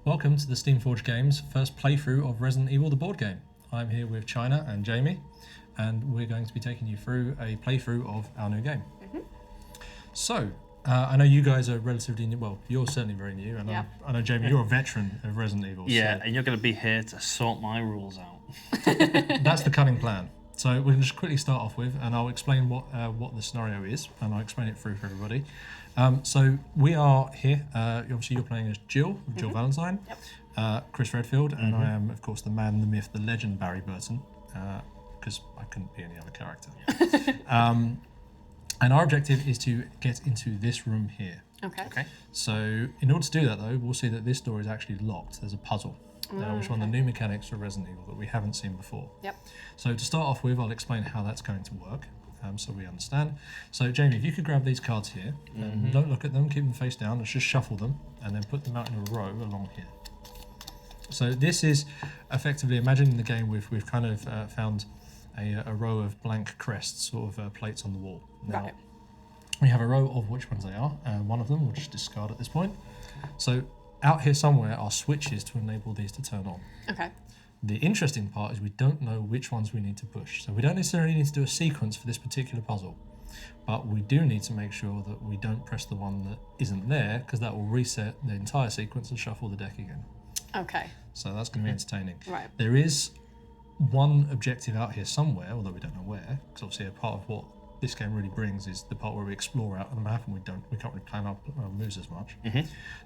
Welcome to the SteamForged Games first playthrough of Resident Evil the board game. I'm here with China and Jamie, and we're going to be taking you through a playthrough of our new game. So, I know you guys are relatively new, well, you're certainly very new, and I know, Jamie, you're a veteran of Resident Evil. Yeah, so and you're going to be here to sort my rules out. that's the cunning plan. So we're going to just quickly start off with, and I'll explain what the scenario is, and I'll explain it through for everybody. So we are here, obviously you're playing as Jill Valentine, Chris Redfield, and I am, of course, the man, the myth, the legend, Barry Burton, because I couldn't be any other character. And our objective is to get into this room here. Okay. So in order to do that, though, we'll see that this door is actually locked. There's a puzzle, which is one of the new mechanics for Resident Evil that we haven't seen before. So to start off with, I'll explain how that's going to work, so we understand. So Jamie, if you could grab these cards here, and don't look at them, keep them face down, let's just shuffle them, and then put them out in a row along here. So this is effectively, imagining the game, we've kind of found a row of blank crests, sort of plates on the wall. Now, we have a row of which ones they are, and one of them we'll just discard at this point. So out here somewhere are switches to enable these to turn on. The interesting part is we don't know which ones we need to push. So we don't necessarily need to do a sequence for this particular puzzle, but we do need to make sure that we don't press the one that isn't there, because that will reset the entire sequence and shuffle the deck again. So that's going to be entertaining. There is one objective out here somewhere, although we don't know where, because obviously a part of what this game really brings is the part where we explore out on the map and we can't really plan our moves as much.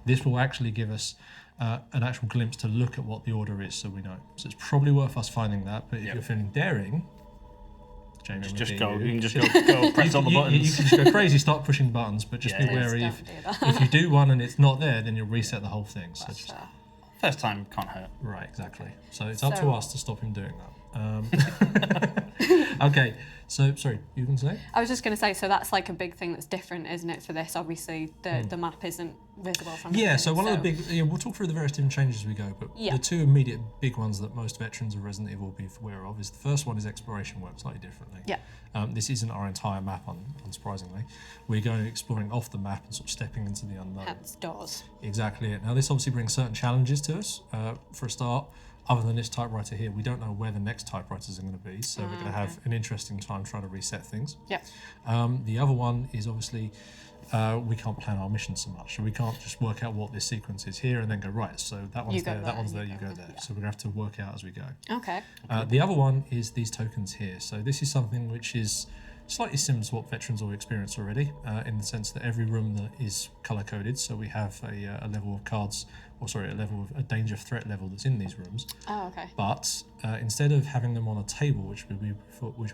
This will actually give us an actual glimpse to look at what the order is, so we know. So it's probably worth us finding that, but if you're feeling daring, Jamie, you can just go press all the buttons. You can just go crazy, start pushing buttons, but just be wary if you do one and it's not there, then you'll reset the whole thing. So just, first time can't hurt. Right, exactly. So it's up to us to stop him doing that. Okay, so sorry, you can say? I was just going to say, so that's like a big thing that's different, isn't it, for this? Obviously, the map isn't visible from the so one of the big, we'll talk through the various different changes as we go, but the two immediate big ones that most veterans of Resident Evil will be aware of is the first one is exploration works slightly differently. This isn't our entire map, unsurprisingly. We're going exploring off the map and sort of stepping into the unknown. Hence doors. Exactly it. Now this obviously brings certain challenges to us. For a start, other than this typewriter here, we don't know where the next typewriters are going to be, so we're going to have an interesting time trying to reset things. The other one is obviously we can't plan our missions so much, so we can't just work out what this sequence is here and then go, right, so that one's there, that one's there, you go there. So we're going to have to work out as we go. The other one is these tokens here. So this is something which is slightly similar to what veterans will experience already, in the sense that every room that is color-coded, so we have a level of cards, a level of a danger threat level that's in these rooms. But instead of having them on a table, which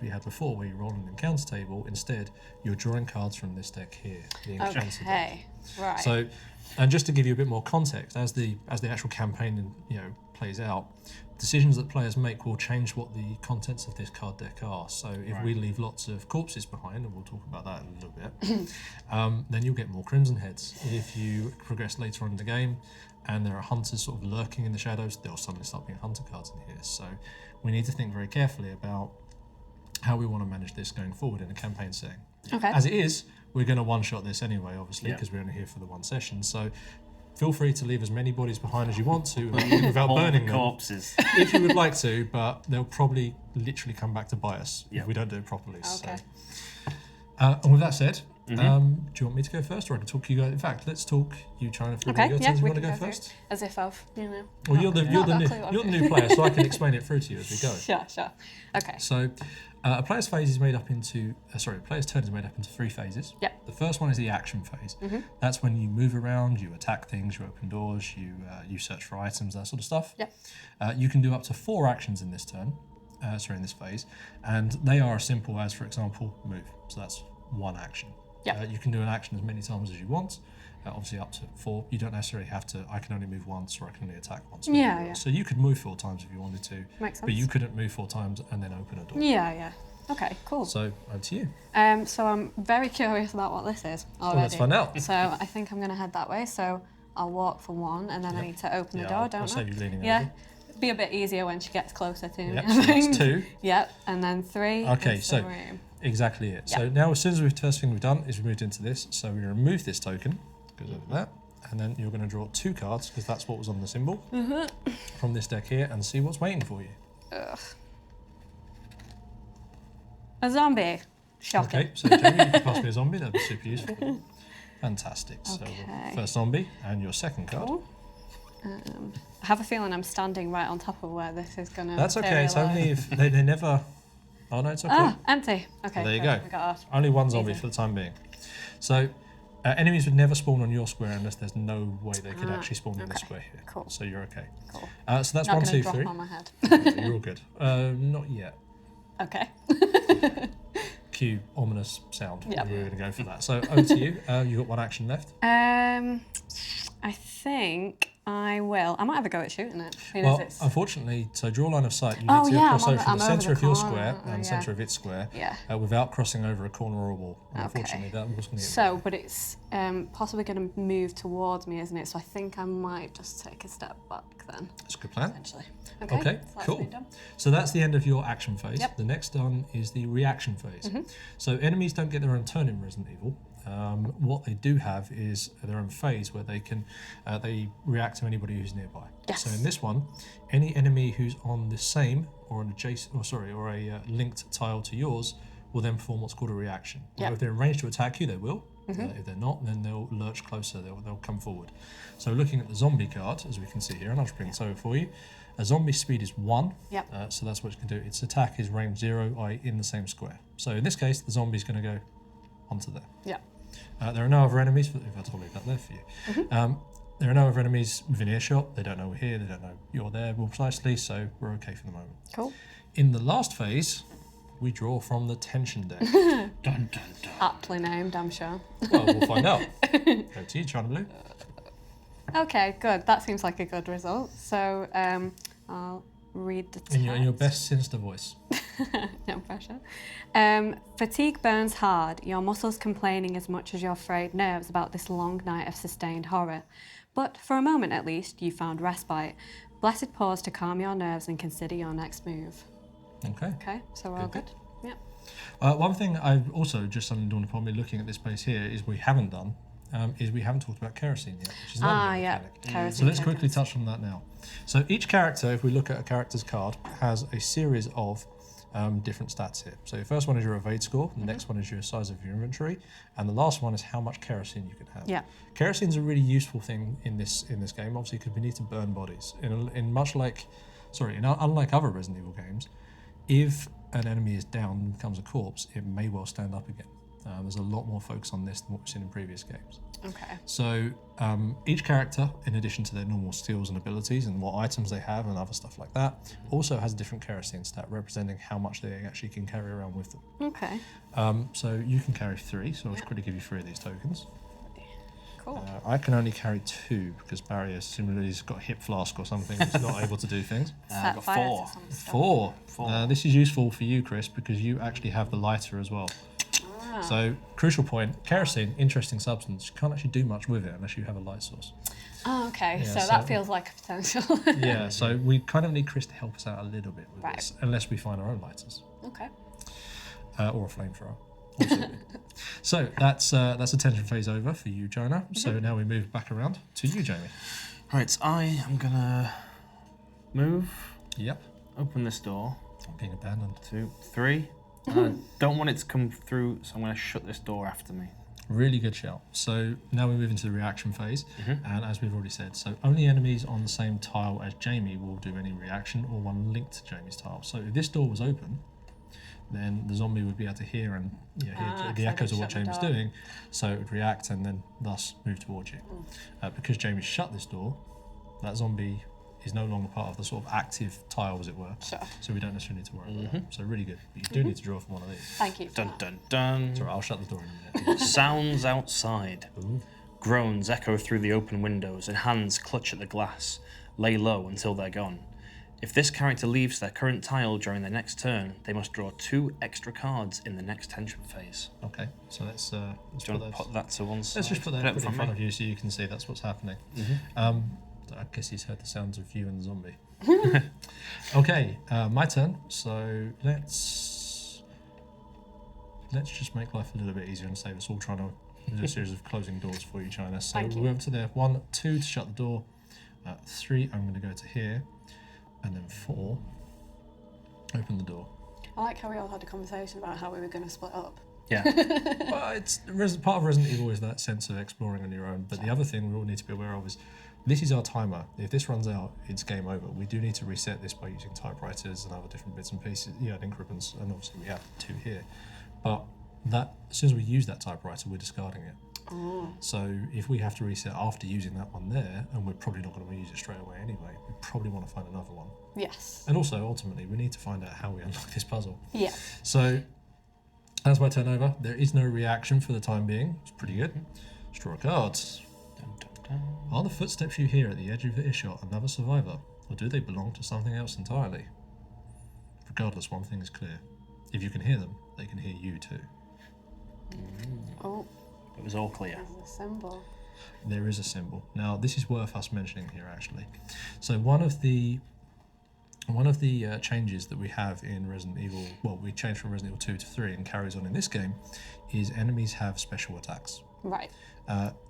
we had before, where you roll an encounter table, instead you're drawing cards from this deck here, the encounter deck. So, and just to give you a bit more context, as the actual campaign plays out, decisions that players make will change what the contents of this card deck are. So if we leave lots of corpses behind, and we'll talk about that in a little bit, then you'll get more Crimson Heads. If you progress later on in the game and there are hunters sort of lurking in the shadows, there'll suddenly start being hunter cards in here. So we need to think very carefully about how we want to manage this going forward in a campaign setting. As it is, we're going to one-shot this anyway, obviously, because we're only here for the one session. So feel free to leave as many bodies behind as you want to without burning them. Corpses. If you would like to, but they'll probably literally come back to bite us if we don't do it properly. So. And with that said, do you want me to go first, or I can talk you guys? In fact, let's talk you, China, through your turns. You want to go first? As if I've, Well, you're the new player, so I can explain it through to you as we go. Sure. Okay. So, a player's phase is made up into, a player's turn is made up into 3 phases. The first one is the action phase. That's when you move around, you attack things, you open doors, you search for items, that sort of stuff. You can do up to 4 actions in this turn, in this phase, and they are as simple as, for example, move. So that's 1 action. You can do an action as many times as you want, obviously up to 4. You don't necessarily have to, I can only move once or I can only attack once. So you could move 4 times if you wanted to, but you couldn't move 4 times and then open a door. Okay, cool. So, over to you. So I'm very curious about what this is already. Well, let's find out. So I think I'm going to head that way, so I'll walk for 1 and then I need to open the door, don't I? I'll save you leaning over. over. Be a bit easier when she gets closer to me. So that's 2. And then 3. Okay, so exactly it. So now as soon as first thing we've done is we moved into this, so we remove this token, goes over that, and then you're going to draw 2 cards, because that's what was on the symbol, from this deck here, and see what's waiting for you. Ugh. A zombie. Shocking. Okay, so Jamie, you can pass me a zombie, that'd be super useful. Fantastic. Okay. So first zombie, and your second card. Cool. I have a feeling I'm standing right on top of where this is going to That's okay, it's only if they never... Oh no, it's okay. Ah, empty. Okay. There you good. go. I got that. Only one zombie Easy. for the time being. So enemies would never spawn on your square unless there's no way they could actually spawn in this okay. square here. Cool. So you're okay. Cool. So that's Not 1, gonna 2, drop 3. on my head. Yeah, you're all good. Not yet. Okay. Cue ominous sound. Yep. We're going to go for that. So over to you. You've got 1 action left. I think I will. I might have a go at shooting it. Well, unfortunately, so draw line of sight. You Oh, need to yeah, cross I'm over from I'm the over centre the of your corner. square Oh, and the yeah. centre of its square Yeah. without crossing over a corner or a wall. Okay. Unfortunately, that was going to So, but it's possibly going to move towards me, isn't it? So I think I might just take a step back then, That's a good plan. essentially. Okay, so that's cool. me done. So that's the end of your action phase. Yep. The next done is the reaction phase. So enemies don't get their own turn in Resident Evil. What they do have is their own phase where they can they react to anybody who's nearby. Yes. So in this one, any enemy who's on the same or an adjacent, or a linked tile to yours will then perform what's called a reaction. Now, Yep. if they're in range to attack you, they will. If they're not, then they'll lurch closer. They'll come forward. So looking at the zombie card, as we can see here, and I'll just bring this over for you. A zombie's speed is 1, Yep. so that's what it can do. Its attack is range 0, i.e. in the same square. So in this case, the zombie's going to go onto there. Yeah. There are no other enemies, if I'll leave that there for you. There are no other enemies within earshot. They don't know we're here, they don't know you're there more precisely, so we're okay for the moment. Cool. In the last phase, we draw from the tension deck. Dun, dun, dun. Aptly named, I'm sure. Well, we'll find out. Go to you, China Blue. Okay, good. That seems like a good result. So I'll read the text. In your best sinister voice. No pressure. Fatigue burns hard, your muscles complaining as much as your frayed nerves about this long night of sustained horror. But for a moment at least, you found respite. Blessed pause to calm your nerves and consider your next move. Okay. Okay, so we're all Good, good? Yeah. One thing I've also just something dawned upon me looking at this place here is we haven't done is we haven't talked about kerosene yet, which is another Yeah. mechanic. Kerosene So let's quickly tokens. touch on that now. So each character, if we look at a character's card, has a series of different stats here. So your first one is your evade score, the next one is your size of your inventory, and the last one is how much kerosene you can have. Yeah. Kerosene's a really useful thing in this game, obviously, because we need to burn bodies. Unlike other Resident Evil games, if an enemy is down and becomes a corpse, it may well stand up again. There's a lot more focus on this than what we've seen in previous games. Okay. So each character, in addition to their normal skills and abilities and what items they have and other stuff like that, also has a different kerosene stat representing how much they actually can carry around with them. Okay. So you can carry 3, so I'll just quickly give you 3 of these tokens. Cool. I can only carry 2 because Barry has similarly got a hip flask or something, he's not able to do things. I've got 4. 4. Four. This is useful for you, Chris, because you actually have the lighter as well. So, crucial point, kerosene, interesting substance. You can't actually do much with it unless you have a light source. Oh, okay. Yeah, so so- that feels like a potential. Yeah, so we kind of need Chris to help us out a little bit with Right. this, unless we find our own lighters. Okay. Or a flamethrower. Also. So, that's a tension phase over for you, Jonah. So now we move back around to you, Jamie. Right, I am gonna move, Yep. open this door. I'm being abandoned. 2, 3. I don't want it to come through, so I'm gonna shut this door after me. Really good shout. So now we move into the reaction phase, and as we've already said, so only enemies on the same tile as Jamie will do any reaction, or one linked to Jamie's tile. So if this door was open, then the zombie would be able to hear and hear the so echoes they'd of what shut the Jamie's door. doing, so it would react and then thus move towards you. Because Jamie shut this door, that zombie is no longer part of the sort of active tile, as it were. Sure. So we don't necessarily need to worry about that. So really good. But you do need to draw from one of these. Thank you. For Dun that. dun dun. Sorry, I'll shut the door in a minute. Sounds outside. Ooh. Groans echo through the open windows, and hands clutch at the glass. Lay low until they're gone. If this character leaves their current tile during their next turn, they must draw 2 extra cards in the next tension phase. Okay, so let's Do put you want to those. put that to one side? Let's just put that it in front of you so you can see that's what's happening. I guess he's heard the sounds of you and the zombie. Okay, my turn. So let's just make life a little bit easier and save us all trying to There's a series of closing doors for you, China. So Thank you. we'll go over to there. 1, 2 to shut the door. 3, I'm going to go to here. And then 4, open the door. I like how we all had a conversation about how we were going to split up. Yeah. Well, it's part of Resident Evil is that sense of exploring on your own. But the other thing we all need to be aware of is this is our timer. If this runs out, it's game over. We do need to reset this by using typewriters and other different bits and pieces. Yeah, ink ribbons, and obviously we have 2 here. But that as soon as we use that typewriter, we're discarding it. Oh. So if we have to reset after using that one there, and we're probably not going to use it straight away anyway, we probably want to find another one. Yes. And also, ultimately, we need to find out how we unlock this puzzle. Yeah. So, as my turnover, there is no reaction for the time being. It's pretty good. Let's draw a card. Dun, dun, dun. Are the footsteps you hear at the edge of the earshot another survivor, or do they belong to something else entirely? Regardless, one thing is clear. If you can hear them, they can hear you too. Oh, It was all clear. there's a symbol. There is a symbol. Now, this is worth us mentioning here, actually. So one of the changes that we have in Resident Evil, well, we changed from Resident Evil 2 to 3 and carries on in this game, is enemies have special attacks. Right.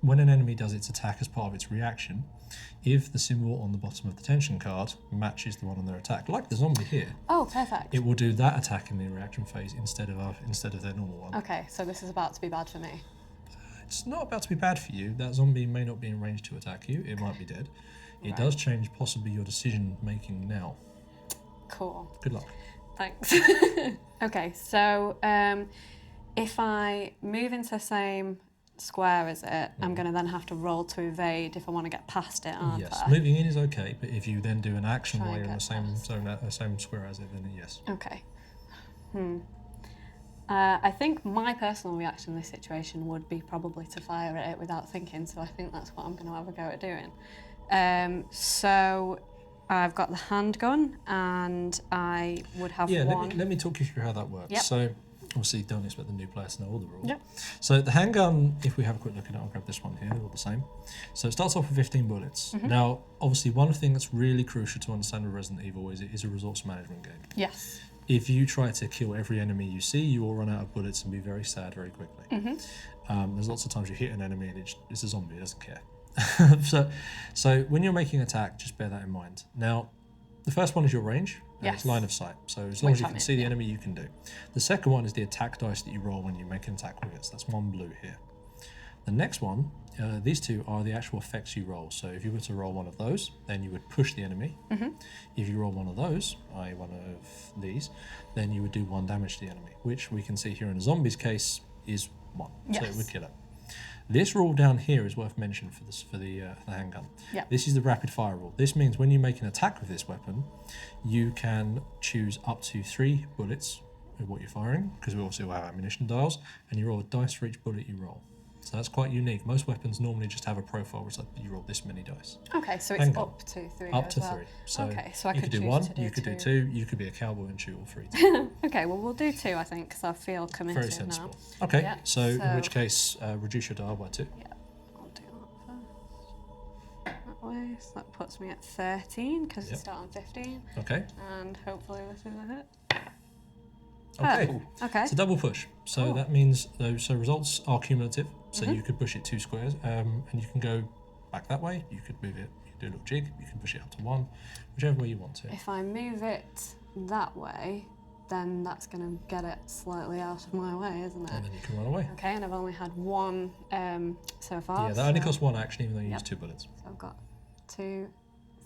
When an enemy does its attack as part of its reaction, if the symbol on the bottom of the tension card matches the one on their attack, like the zombie here, Oh, perfect. it will do that attack in the reaction phase instead of their normal one. Okay, so this is about to be bad for me. It's not about to be bad for you. That zombie may not be in range to attack you. It might be dead. It Right. does change possibly your decision making now. Cool. Good luck. Thanks. Okay, so if I move into the same square as it, I'm going to then have to roll to evade if I want to get past it, aren't Yes, I? moving in is okay, but if you then do an action Try while and you're in the get same past. zone, same square as it, then yes. Okay. I think my personal reaction in this situation would be probably to fire at it without thinking, so I think that's what I'm going to have a go at doing. So I've got the handgun, and I would have one. Let me talk you through how that works. Yep. So, obviously, don't expect the new player to know all the rules. Yep. So, the handgun, if we have a quick look at it, I'll grab this one here, they're all the same. So, it starts off with 15 bullets. Mm-hmm. Now, obviously, one thing that's really crucial to understand with Resident Evil is it is a resource management game. Yes. If you try to kill every enemy you see, you will run out of bullets and be very sad very quickly. There's lots of times you hit an enemy and it's a zombie, it doesn't care. so when you're making an attack, just bear that in mind. Now, the first one is your range, and it's Yes. line of sight. So as long as you I'm can in, see the yeah. enemy, you can do. The second one is the attack dice that you roll when you make an attack with it. So that's 1 blue here. The next one, these 2 are the actual effects you roll. So if you were to roll one of those, then you would push the enemy. If you roll one of those, i.e. one of these, then you would do 1 damage to the enemy, which we can see here in the zombie's case is 1. So it Yes. would kill it. This rule down here is worth mentioning for the handgun. Yep. This is the rapid fire rule. This means when you make an attack with this weapon, you can choose up to 3 bullets with what you're firing, because we also have ammunition dials, and you roll a dice for each bullet you roll. So that's quite unique. Most weapons normally just have a profile where it's like you roll this many dice. Okay, so it's Handgun. up to 3 Up as to well. 3. So, Okay, so I you could could do choose 1, to do you could do 2. 2, you could be a cowboy and shoot all 3. Okay, well, we'll do 2, I think, because I feel committed Very sensible. now. Okay, Yeah, so in so- which case, reduce your dial by 2. Yeah, I'll do that first. That way, so that puts me at 13, because Yep. it's start on 15, Okay. and hopefully this is a hit. Okay. Okay. It's a double push. So Cool. that means those results are cumulative. So you could push it 2 squares, and you can go back that way. You could move it. You can do a little jig. You can push it up to 1, whichever way you want to. If I move it that way, then that's going to get it slightly out of my way, isn't it? And then you can run away. Okay, and I've only had 1 so far. Yeah, that only so costs 1 action, even though you Yep. use 2 bullets. I've got 2,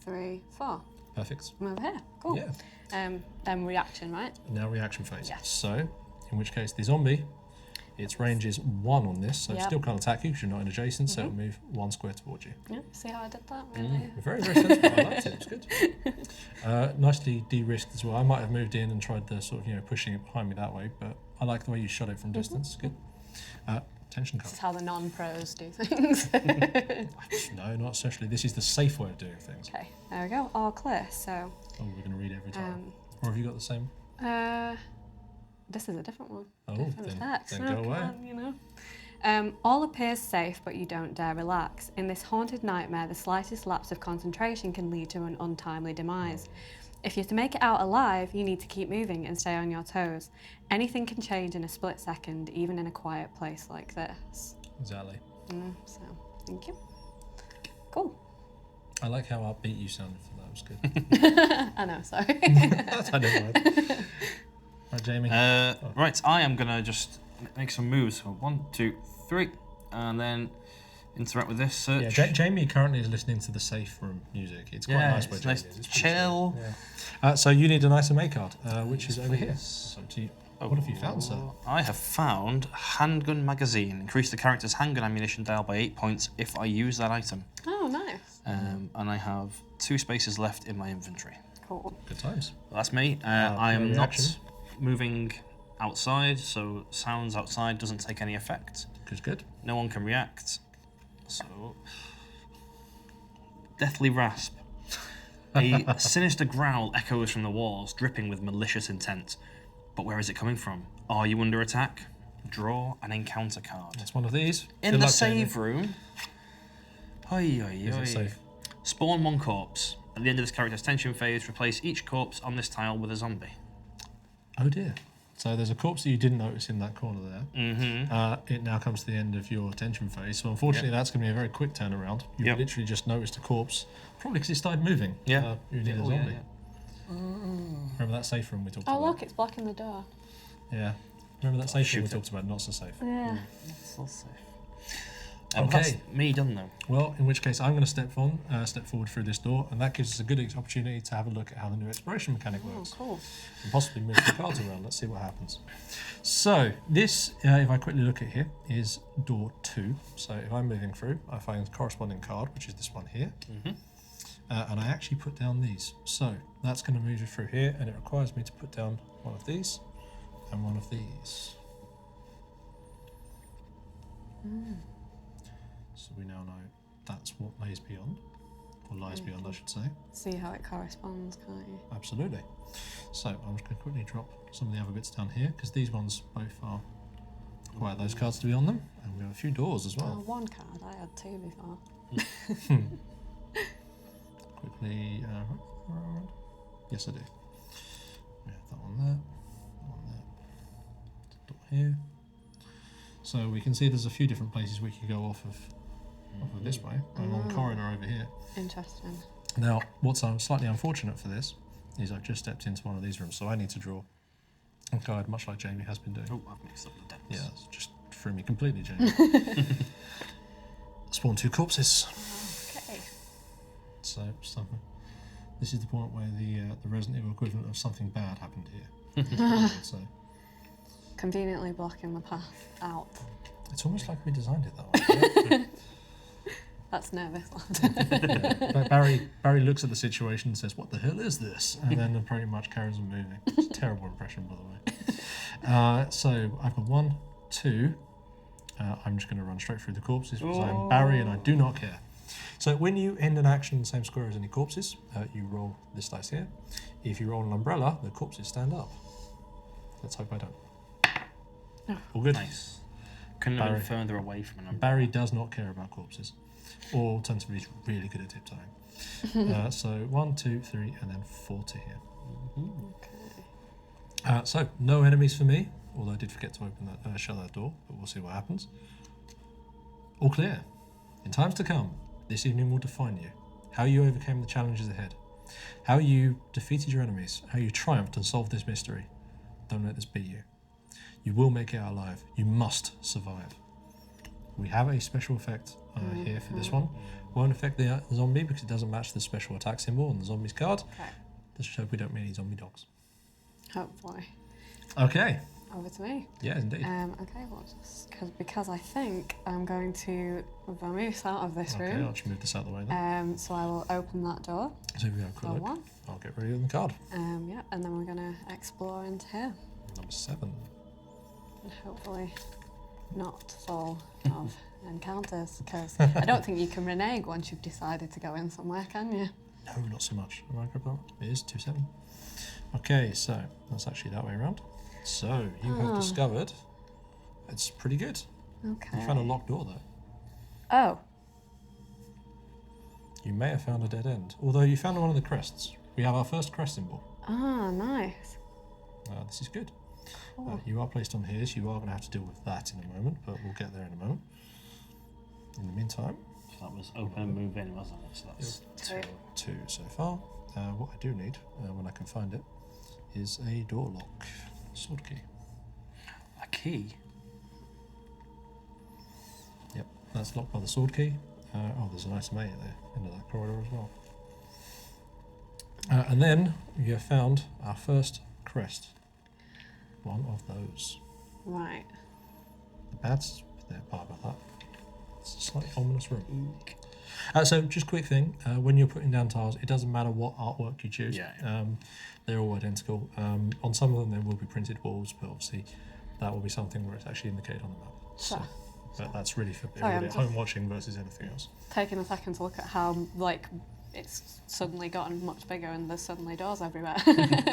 3, 4. Perfect. I'm over here. Cool. Yeah. Then reaction, right? Now reaction phase. Yes. So, in which case the zombie, its range is 1 on this, so it Yep. still can't attack you because you're not in adjacent, so it'll move 1 square towards you. Yeah. See how I did that? Really? Very, very sensible. I liked it. It was good. Nicely de-risked as well. I might have moved in and tried the sort of pushing it behind me that way, but I like the way you shot it from distance. Good. Tension This card. is how the non-pros do things. No, not especially. This is the safe way of doing things. Okay, there we go. All clear. So, Oh, we're going to read every time. Or have you got the same? this is a different one. Oh, Different text. then go Oh, away. come on, all appears safe, but you don't dare relax. In this haunted nightmare, the slightest lapse of concentration can lead to an untimely demise. If you're to make it out alive, you need to keep moving and stay on your toes. Anything can change in a split second, even in a quiet place like this. Exactly. So, thank you. Cool. I like how upbeat you sounded for that. It was good. I know, sorry. I don't know. Right, Jamie. Right, I am gonna just make some moves. So 1, 2, 3, and then interact with this search. Yeah, Jamie currently is listening to the safe room music. It's quite nice where it's Jamie nice, is. It's chill. Yeah. So you need an item A card, which Yes, is over here. please. So to you. What have you found, sir? I have found handgun magazine. Increase the character's handgun ammunition dial by 8 points if I use that item. Oh, nice. And I have 2 spaces left in my inventory. Cool. Good times. Well, that's me. I am not reaction. moving outside, so sounds outside doesn't take any effect. Good. No one can react. So, deathly rasp. A sinister growl echoes from the walls, dripping with malicious intent. But where is it coming from? Are you under attack? Draw an encounter card. It's one of these. In Good the luck, save Jamie. room. Is it safe? Spawn 1 corpse. At the end of this character's tension phase, replace each corpse on this tile with a zombie. Oh dear. So there's a corpse that you didn't notice in that corner there. Mm-hmm. It now comes to the end of your tension phase. So unfortunately, that's going to be a very quick turnaround. You literally just noticed a corpse, probably because it started moving. Yeah. You need a zombie. Remember that safe room we talked about? Oh, look, it's blocking the door. Yeah. Remember that safe room we shoot it. talked about? Not so safe. Yeah. It's all safe. Okay. That's me done though. Well, in which case I'm going to step forward through this door, and that gives us a good opportunity to have a look at how the new exploration mechanic works. Cool. And possibly move the cards around. Let's see what happens. So this, if I quickly look at here, is door 2. So if I'm moving through, I find the corresponding card, which is this one here. And I actually put down these. So that's going to move you through here, and it requires me to put down one of these and one of these. So we now know that's what lays beyond, or lies beyond, I should say. See how it corresponds, can't you? Absolutely. So I'm just going to quickly drop some of the other bits down here, because these ones both are require those cards to be on them, and we have a few doors as Oh, well. 1 card. I had 2 before. Quickly, yes I do. We have that one there, that one there, door here. So we can see there's a few different places we could go off of this way, and one corridor over here. Interesting. Now, what's slightly unfortunate for this is I've just stepped into one of these rooms, so I need to draw a card, much like Jamie has been doing. Oh, I've mixed up the decks. Yeah, that's just threw me completely, Jamie. Spawn 2 corpses. Okay. So something. This is the point where the Resident Evil equivalent of something bad happened here. So Conveniently blocking the path out. it's almost like we designed it that way. That's nervous. But Barry looks at the situation and says, "What the hell is this?" And then pretty much carries on moving. It's a terrible impression, by the way. So I've got 1, 2. I'm just going to run straight through the corpses because I'm Barry and I do not care. So when you end an action in the same square as any corpses, you roll this dice here. If you roll an umbrella, the corpses stand up. Let's hope I don't. All good. Nice. Couldn't have been further away from an umbrella. Barry does not care about corpses. Or alternatively, he's really good at tiptoeing. So 1, 2, 3, and then 4 to here. Okay. So no enemies for me, although I did forget to open that, shut that door, but we'll see what happens. All clear. In times to come, this evening will define you. How you overcame the challenges ahead. How you defeated your enemies. How you triumphed and solved this mystery. Don't let this beat you. You will make it out alive. You must survive. We have a special effect here for this one. Won't affect the zombie because it doesn't match the special attack symbol on the zombie's card. Okay. Let's just hope we don't meet any zombie dogs. Hopefully. Okay. Over to me. Yeah, indeed. Okay, well, just because I think I'm going to vamoose out of this Okay, room. I'll just move this out of the way then. So I will open that door. So here we go, quick Door look. 1. I'll get ready on the card. Yeah, and then we're going to explore into here. Number 7. And hopefully not full of encounters, because I don't think you can renege once you've decided to go in somewhere, can you? No, not so much. Am I grab that? It is 2-7. Okay, so that's actually that way around. So you have discovered it's pretty good. Okay. You found a locked door though. Oh. You may have found a dead end, although you found one of the crests. We have our first crest symbol. Ah, nice. This is good. Cool. You are placed on here, so you are going to have to deal with that in a moment, but we'll get there in a moment. In the meantime, So that was open and move in, wasn't it? So that's Two. 2 so far. What I do need, when I can find it, is a door lock. Sword key. a key. Yep, that's locked by the sword key. Oh, there's an item A at the end of that corridor as well. And then you have found our first crest. One of those. Right. The bad part about that, it's a slightly ominous room. So just quick thing, when you're putting down tiles, it doesn't matter what artwork you choose. They're all identical. On some of them there will be printed walls, but obviously that will be something where it's actually indicated on the map. Sure. But that's really for Sorry, everybody at home watching versus anything else. Taking a second to look at how, like, it's suddenly gotten much bigger and there's suddenly doors everywhere.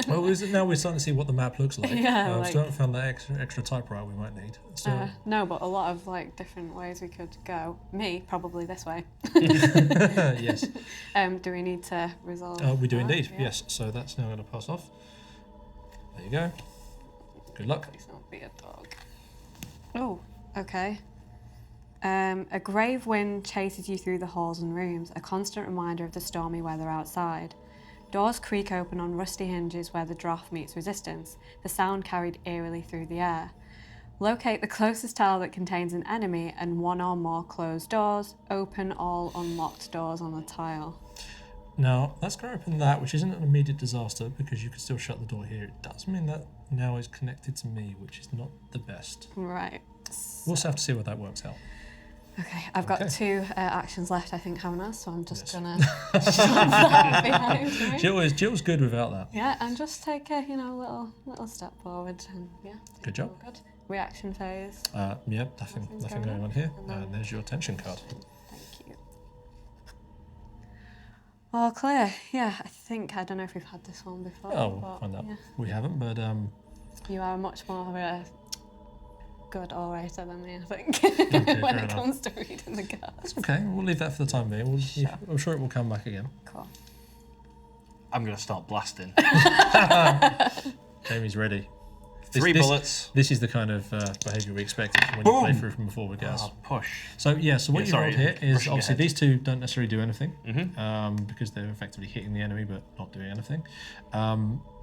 Well, now we're starting to see what the map looks like. Yeah, Still haven't found that extra typewriter we might need. So, no, but a lot of like different ways we could go. Me, probably this way. yes. Do we need to resolve? We do that? indeed, Yeah. yes. So that's now going to pass off. There you go. Good luck. Please not be a dog. Oh, okay. A grave wind chases you through the halls and rooms, a constant reminder of the stormy weather outside. Doors creak open on rusty hinges where the draft meets resistance, the sound carried eerily through the air. Locate the closest tile that contains an enemy and one or more closed doors. Open all unlocked doors on the tile. Now, that's going to open that, which isn't an immediate disaster because you can still shut the door here. It does mean that now is connected to me, which is not the best. Right. We'll also have to see what that works out. Okay, I've got Okay. 2 actions left, I think, haven't I? So I'm just gonna shove that behind me. Jill's good without that. Yeah, and just take a little step forward, and yeah. Good job. all Good. Reaction phase. Yeah, nothing going on here. And then- And there's your attention card. Thank you. All clear. Yeah, I don't know if we've had this one before. Oh, we'll but, find out. yeah. We haven't, but You are much more good orator than me, I think, fair when it enough. comes to reading the cards. okay. We'll leave that for the time being. I'm sure it will come back again. Cool. I'm going to start blasting. Jamie's ready. 3 bullets. This is the kind of behaviour we expected when you play through from before with gas. Push. So yeah, so what Yeah, you sorry, rolled here is rushing obviously ahead. these two don't necessarily do anything Mm-hmm. because they're effectively hitting the enemy but not doing anything.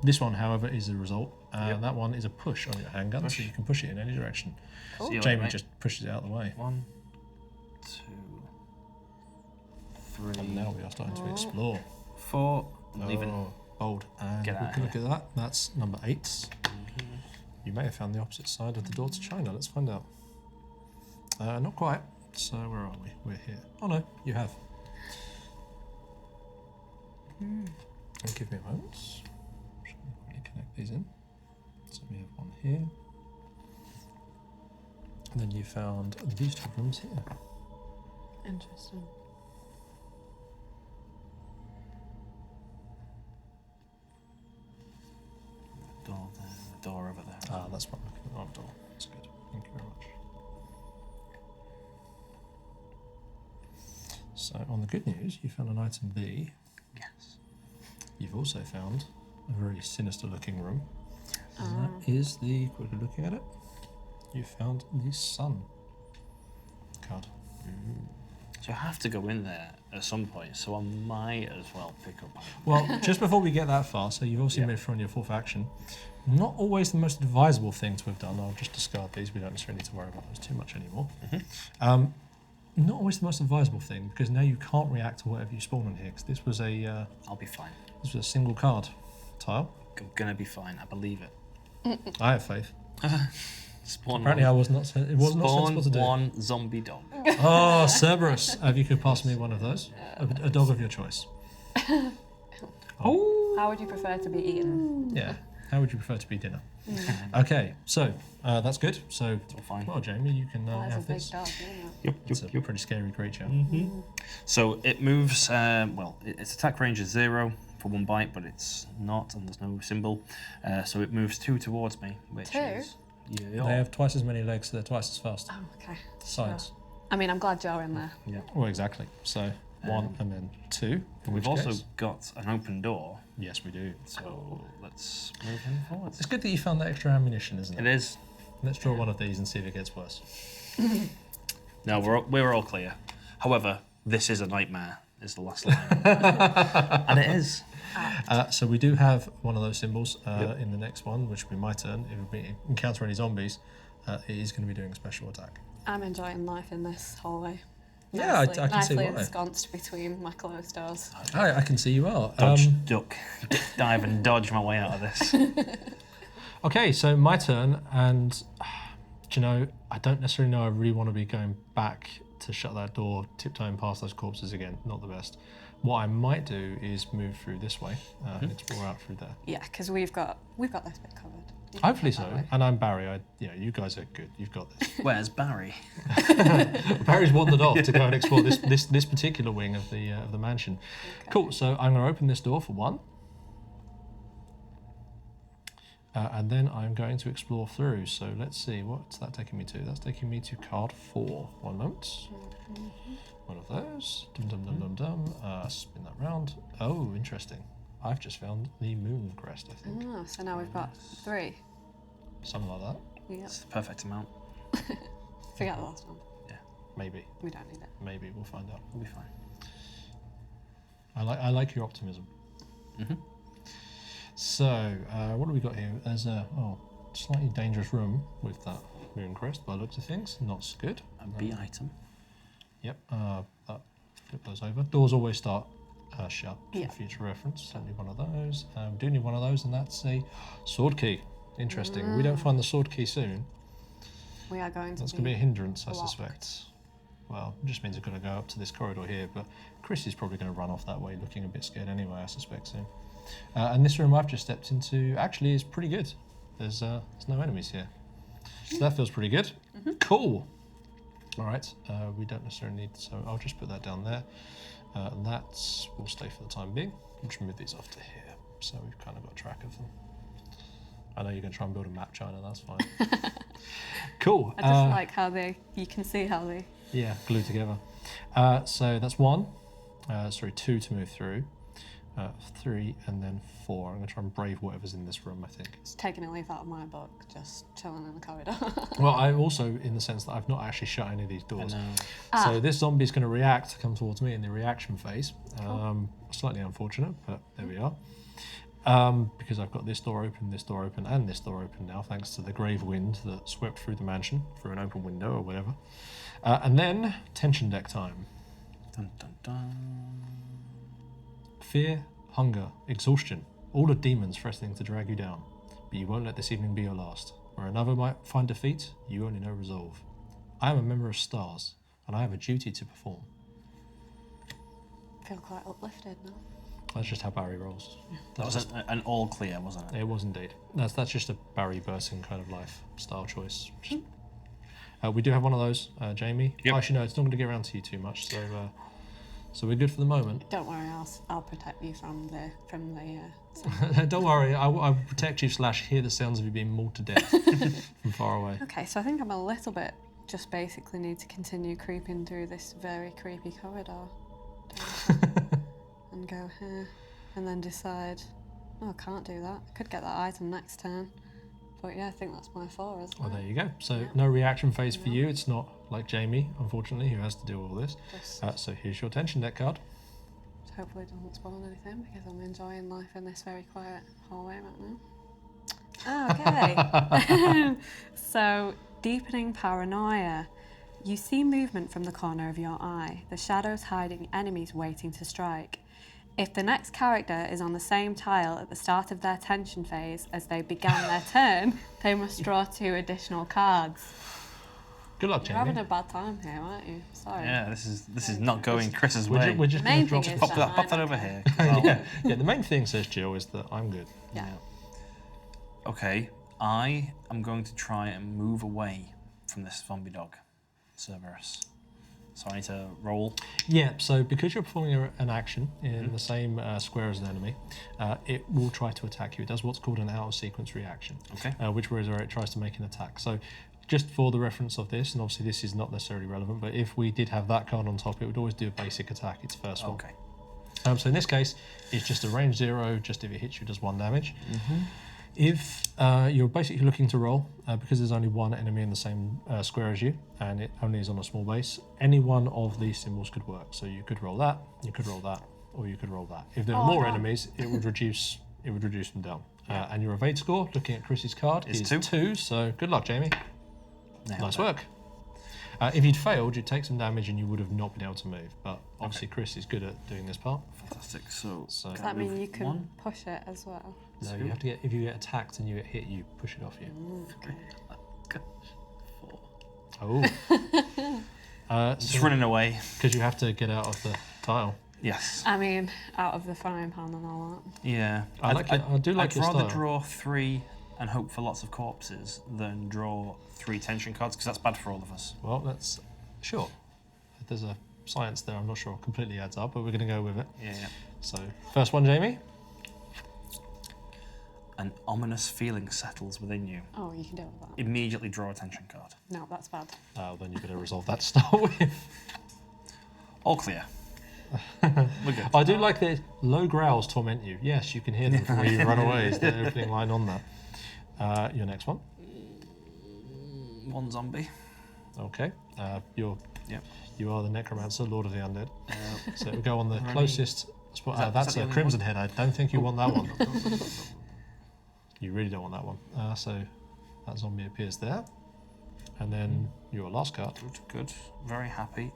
This one, however, is a result. That one is a push on your handgun, so you can push it in any direction. Cool. See you later, Jamie mate. just pushes it out of the way. 1, 2, 3, And now we are starting to explore. 4. I'm leaving. Oh, bold. And Get we out can of look at that. That's number 8. You may have found the opposite side of the door to China. Let's find out. Not quite. So where are we? We're here. Oh no, you have. Give me a moment. Just going to quickly connect these in. So we have one here. And then you found these 2 rooms here. Interesting. Door there, the door over there. Ah, that's what I'm looking at. Oh, door. That's good. Thank you very much. So on the good news, you found an item B. Yes. You've also found a very sinister looking room. And that is the, quickly looking at it, you found the sun card. So I have to go in there at some point, so I might as well pick up. Well, just before we get that far, so you've obviously Yeah. moved from your 4th action. Not always the most advisable thing to have done. I'll just discard these. We don't necessarily need to worry about those too much anymore. Not always the most advisable thing because now you can't react to whatever you spawn in here because this was a I'll be fine. single card tile. I'm gonna be fine. I believe it. I have faith. Spawn Apparently, I one. was not. It was not Spawn sensible to do. one zombie dog. Oh, Cerberus! If you could pass me one of those, a dog of your choice. How would you prefer to be eaten? Yeah. How would you prefer to be dinner? Okay, so that's good. So, It's all fine. well, Jamie, you can That is a have big this. dog, isn't it? Yep, It's a pretty scary creature. So it moves. Its attack range is 0 for 1 bite, but it's not, and there's no symbol. So it moves 2 towards me, which 2? is They have twice as many legs, so they're twice as fast. Oh, okay. Sides. Sure. I mean, I'm glad you're in there. Yeah. Well, exactly. So 1 and then 2. in We've which also case- got an open door, Yes, we do. so let's move him forward. It's good that you found that extra ammunition, isn't it? It is. Let's draw one of these and see if it gets worse. No, we're all clear. However, this is a nightmare, is the last line. And it is. So we do have one of those symbols in the next one, which will be my turn. If we encounter any zombies, it is going to be doing a special attack. I'm enjoying life in this hallway. Yeah, I can see why. Nicely ensconced between my closed doors. I can see you are. Dodge, duck, dive and dodge my way out of this. Okay, so my turn, and do you know, I don't necessarily know I really want to be going back to shut that door, tiptoeing past those corpses again. Not the best. What I might do is move through this way and explore out through there. Yeah, because we've got this bit covered. Hopefully so. And I'm Barry. You guys are good. You've got this. Where's Barry? Barry's wandered off to go and explore this particular wing of the mansion. Okay. Cool. So I'm going to open this door for one, and then I'm going to explore through. So let's see, what's that taking me to? That's taking me to card 4. One moment. One of those. Dum dum dum dum dum. Spin that round. Oh, interesting. I've just found the moon crest, I think. Oh, so now we've got 3. Something like that. Yep. It's the perfect amount. Forget the last one. Yeah, maybe. We don't need it. Maybe, we'll find out. We'll be fine. I like your optimism. So, what do we got here? There's a slightly dangerous room with that moon crest by the looks of things. Not so good. A B item. Yep, flip those over. Doors always start shut for future reference. So need one of those. We do need one of those, and that's a sword key. Interesting. We don't find the sword key soon. We are going to. That's going to be a hindrance, I suspect. Well, it just means we've got to go up to this corridor here, but Chris is probably going to run off that way, looking a bit scared anyway, I suspect soon. And this room I've just stepped into actually is pretty good. There's no enemies here, so that feels pretty good. Cool. All right, we don't necessarily need, so I'll just put that down there. And that's will stay for the time being. We'll just move these off to here, so we've kind of got track of them. I know you're going to try and build a map, China. That's fine. Cool. I just like how you can see how they. Yeah, glued together. So that's 1. 2 to move through. 3 and then 4. I'm going to try and brave whatever's in this room, I think. It's taking a leaf out of my book, just chilling in the corridor. Well, I'm also in the sense that I've not actually shut any of these doors. So this zombie's going to react to come towards me in the reaction phase. Cool. Slightly unfortunate, but there we are. Because I've got this door open, and this door open now, thanks to the grave wind that swept through the mansion, through an open window or whatever. And then, tension deck time. Dun, dun, dun. Fear, hunger, exhaustion, all are demons threatening to drag you down. But you won't let this evening be your last. Where another might find defeat, you only know resolve. I am a member of Stars, and I have a duty to perform. I feel quite uplifted now. That's just how Barry rolls. That was an all clear, wasn't it? It was indeed. That's just a Barry Burton kind of life style choice. We do have one of those, Jamie. Yep. Actually, no, it's not going to get around to you too much, so we're good for the moment. Don't worry, I'll protect you from the. Don't worry, I will protect you / hear the sounds of you being mauled to death from far away. Okay, so I think I'm a little bit. Just basically need to continue creeping through this very creepy corridor. And go here, and then decide, oh, I can't do that. I could get that item next turn. But yeah, I think that's my 4, isn't it? Well, there you go. So no reaction phase for you. It's not like Jamie, unfortunately, who has to do all this. So here's your tension deck card. Hopefully it doesn't spoil anything, because I'm enjoying life in this very quiet hallway right now. Okay. So, deepening paranoia. You see movement from the corner of your eye, the shadows hiding enemies waiting to strike. If the next character is on the same tile at the start of their tension phase as they began their turn, they must draw 2 additional cards. Good luck, Jamie. You're having a bad time here, aren't you? Sorry. Yeah, this is not going Chris's way. We're just going to drop pop that over here. Yeah, the main thing, says Jill, is that I'm good. Yeah. Okay, I am going to try and move away from this zombie dog, Cerberus. So I need to roll. Yeah, so because you're performing an action in the same square as an enemy, it will try to attack you. It does what's called an out-of-sequence reaction, which is where it tries to make an attack. So just for the reference of this, and obviously this is not necessarily relevant, but if we did have that card on top, it would always do a basic attack, its first one. So in this case, it's just a range 0, just if it hits you, it does 1 damage. If you're basically looking to roll, because there's only one enemy in the same square as you, and it only is on a small base, any one of these symbols could work. So you could roll that, you could roll that, or you could roll that. If there are more enemies, it would reduce them down. And your evade score, looking at Chris's card, is 2. So good luck, Jamie. Nice work. If you'd failed, you'd take some damage and you would have not been able to move. But obviously, Chris is good at doing this part. Fantastic. So does that mean you can push it as well? No, you have to get. If you get attacked and you get hit, you push it off you. Gosh. 4. Oh. Just running away. Because you have to get out of the tile. Yes. I mean, out of the frying pan and all that. Yeah. I do like your style. I'd rather draw 3 and hope for lots of corpses than draw 3 tension cards, because that's bad for all of us. Well, that's sure. There's a science there. I'm not sure it completely adds up, but we're going to go with it. Yeah. So, first one, Jamie. An ominous feeling settles within you. Oh, you can deal with that. Immediately draw a tension card. No, that's bad. Then you better resolve that to start with. All clear. We're good. I do like that low growls torment you. Yes, you can hear them from where you run away. Is the opening line on that? Your next one. 1 zombie. Okay. You are the necromancer, Lord of the Undead. So we go on the closest spot. That's a crimson head. I don't think you want that one. You really don't want that one. So that zombie appears there. And then your last card. Good. Very happy.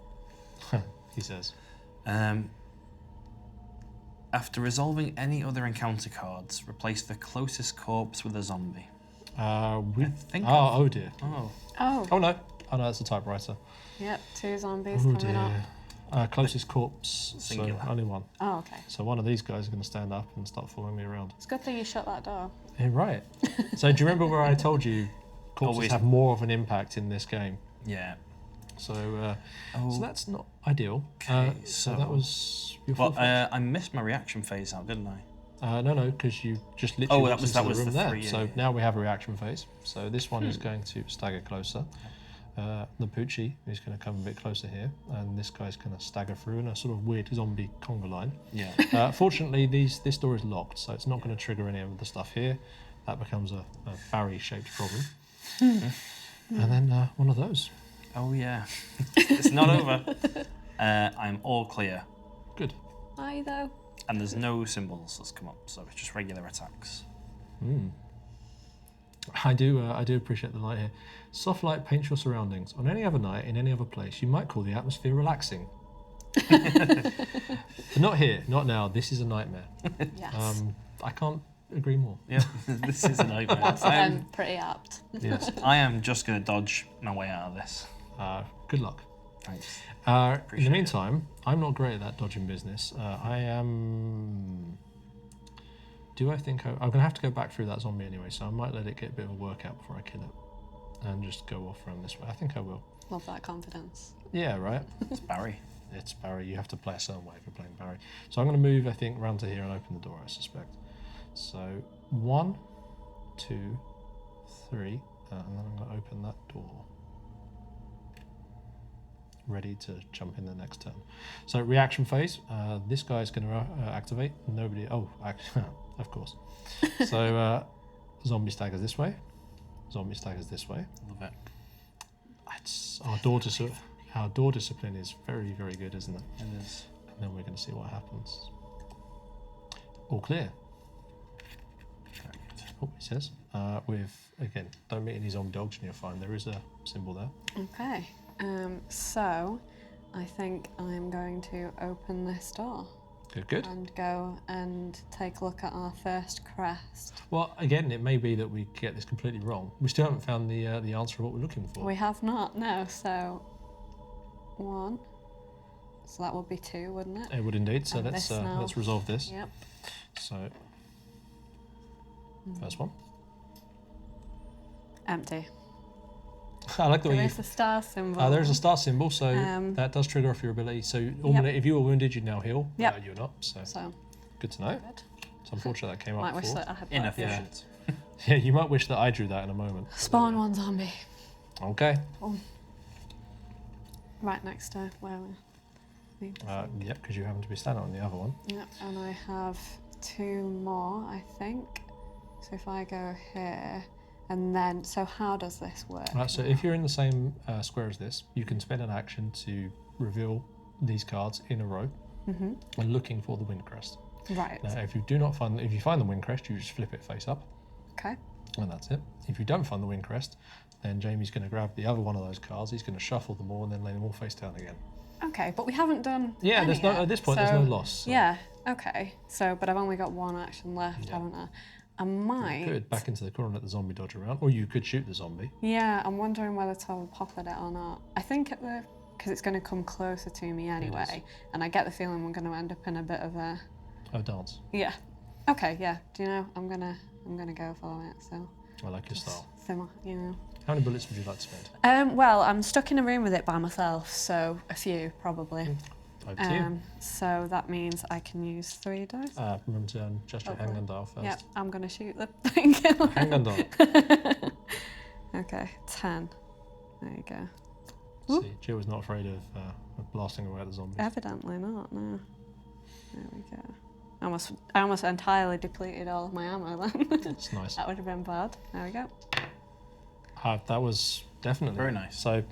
He says. After resolving any other encounter cards, replace the closest corpse with a zombie. Oh dear. Oh no, that's a typewriter. Yep, 2 zombies coming up. Closest corpse, Singular. so only 1. Oh, okay. So one of these guys is going to stand up and start following me around. It's a good thing you shut that door. Yeah, right. So do you remember where I told you corpses have more of an impact in this game? Yeah. So so that's not ideal. Okay, so that was your full phase. I missed my reaction phase out, didn't I? No, because you just literally walked into the room there. 3, yeah, so now we have a reaction phase. So this one is going to stagger closer. The Poochie is going to come a bit closer here, and this guy's going to stagger through in a sort of weird zombie conga line. Yeah. Fortunately, this door is locked, so it's not going to trigger any of the stuff here. That becomes a Barry-shaped problem. And then one of those. Oh yeah. It's not over. I'm all clear. Good. Are you though? And there's no symbols that's come up, so it's just regular attacks. I do appreciate the light here. Soft light paints your surroundings. On any other night, in any other place, you might call the atmosphere relaxing. But not here, not now. This is a nightmare. Yes. I can't agree more. Yeah, this is a nightmare. I'm pretty apt. Yes. I am just going to dodge my way out of this. Good luck. Thanks. In the meantime, I'm not great at that dodging business. I am... Do I think I'm going to have to go back through that zombie anyway, so I might let it get a bit of a workout before I kill it. And just go off around this way. I think I will. Love that confidence. Yeah, right? It's Barry. It's Barry. You have to play a certain way if you're playing Barry. So I'm going to move, I think, round to here and open the door, I suspect. So 1, 2, 3, and then I'm going to open that door. Ready to jump in the next turn. So reaction phase. This guy's going to activate. Nobody. Oh, of course. So zombie staggers this way. Zombie staggers this way. Love it. It's our door discipline is very, very good, isn't it? It is. And then we're going to see what happens. All clear. Very good. Oh, he says. With again, don't meet any zombie dogs, and you're fine. There is a symbol there. Okay. So I think I'm going to open this door. Good. And go and take a look at our first crest. Well, again, it may be that we get this completely wrong. We still haven't found the answer of what we're looking for. We have not, no. So 1. So that would be 2, wouldn't it? It would indeed. So And let's resolve this. Yep. So first one. Empty. I like the way There is a star symbol. there's a star symbol, so that does trigger off your ability. So normally, if you were wounded, you'd now heal. Yep. You're not. So good to know. Good. It's unfortunate that came up Might wish before. that I had that. Inefficient. Yeah, you might wish that I drew that in a moment. Spawn 1 zombie. Okay. Right next to where we need to be. Yep, because you happen to be standing on the other one. Yep, and I have 2 more, I think. So if I go here, and then, so how does this work? Right, so if you're in the same square as this, you can spend an action to reveal these cards in a row and looking for the wind crest. Right. Now, if you find the wind crest, you just flip it face up. Okay. And that's it. If you don't find the wind crest, then Jamie's going to grab the other one of those cards. He's going to shuffle them all and then lay them all face down again. Okay, but we haven't done. Yeah, any there's no yet, at this point. There's no loss. So Yeah. Okay. So, but I've only got one action left, haven't I? I might. you could back into the corner and let the zombie dodge around, or you could shoot the zombie. Yeah, I'm wondering whether to have a pop at it or not. I think because it's going to come closer to me anyway, and I get the feeling we're going to end up in a bit of a. Oh, dance. Yeah. Okay. Yeah. Do you know? I'm gonna go for it. So. I like your style. Similar, you know. How many bullets would you like to spend? Well, I'm stuck in a room with it by myself, so a few probably. Over to you. So that means I can use 3 dice. Remember to adjust your handgun dial first. Yep, I'm gonna shoot the thing. Handgun dial. Okay, 10. There you go. See, Jill was not afraid of blasting away at the zombies. Evidently not. No. There we go. I almost entirely depleted all of my ammo then. It's nice. That would have been bad. There we go. That was definitely Very nice. So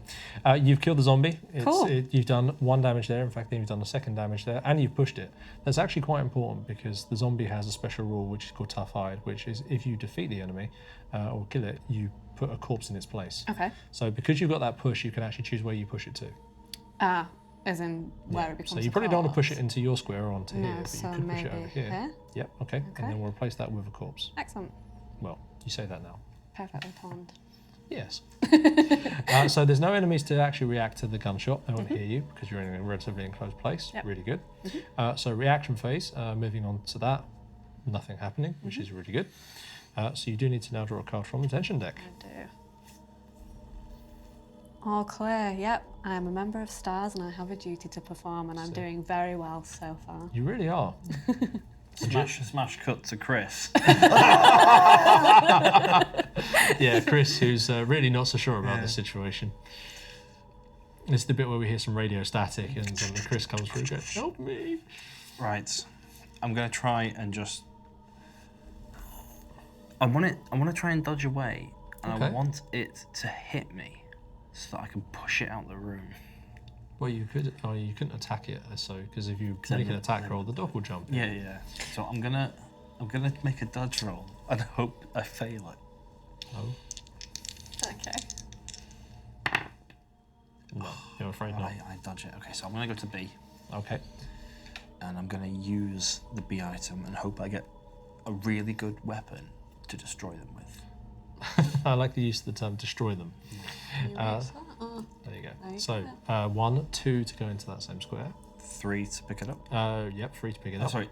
you've killed the zombie. Cool. You've done 1 damage there. In fact, then you've done the 2nd damage there, and you've pushed it. That's actually quite important because the zombie has a special rule which is called Tough Hide, which is if you defeat the enemy or kill it, you put a corpse in its place. Okay. So because you've got that push, you can actually choose where you push it to. As in where it becomes. So you probably don't want to push it into your square or onto here, but so you could push it maybe over here. here? Yep. Okay. And then we'll replace that with a corpse. Excellent. Well, you say that now. Perfectly timed. Yes. So there's no enemies to actually react to the gunshot. They won't hear you because you're in a relatively enclosed place. Yep. Really good. So reaction phase, moving on to that, nothing happening, which is really good. So you do need to now draw a card from the tension deck. I do. All clear, yep. I am a member of STARS and I have a duty to perform and I'm doing very well so far. You really are. Smash cut to Chris. Yeah, Chris, who's really not so sure about the situation. It's the bit where we hear some radio static and suddenly Chris comes through and goes, help me. Right. I'm going to try and just... I want to try and dodge away, and I want it to hit me so that I can push it out the room. Well, you couldn't attack it, so because if you make an attack roll, the dog will jump. Yeah. So I'm gonna make a dodge roll and hope I fail it. Oh. Okay. No, you're afraid not. I dodge it. Okay, so I'm gonna go to B. Okay. And I'm gonna use the B item and hope I get a really good weapon to destroy them with. I like the use of the term destroy them. There you go. So 1, 2 to go into that same square. 3 to pick it up. Yep, 3 to pick it Oh, up. sorry.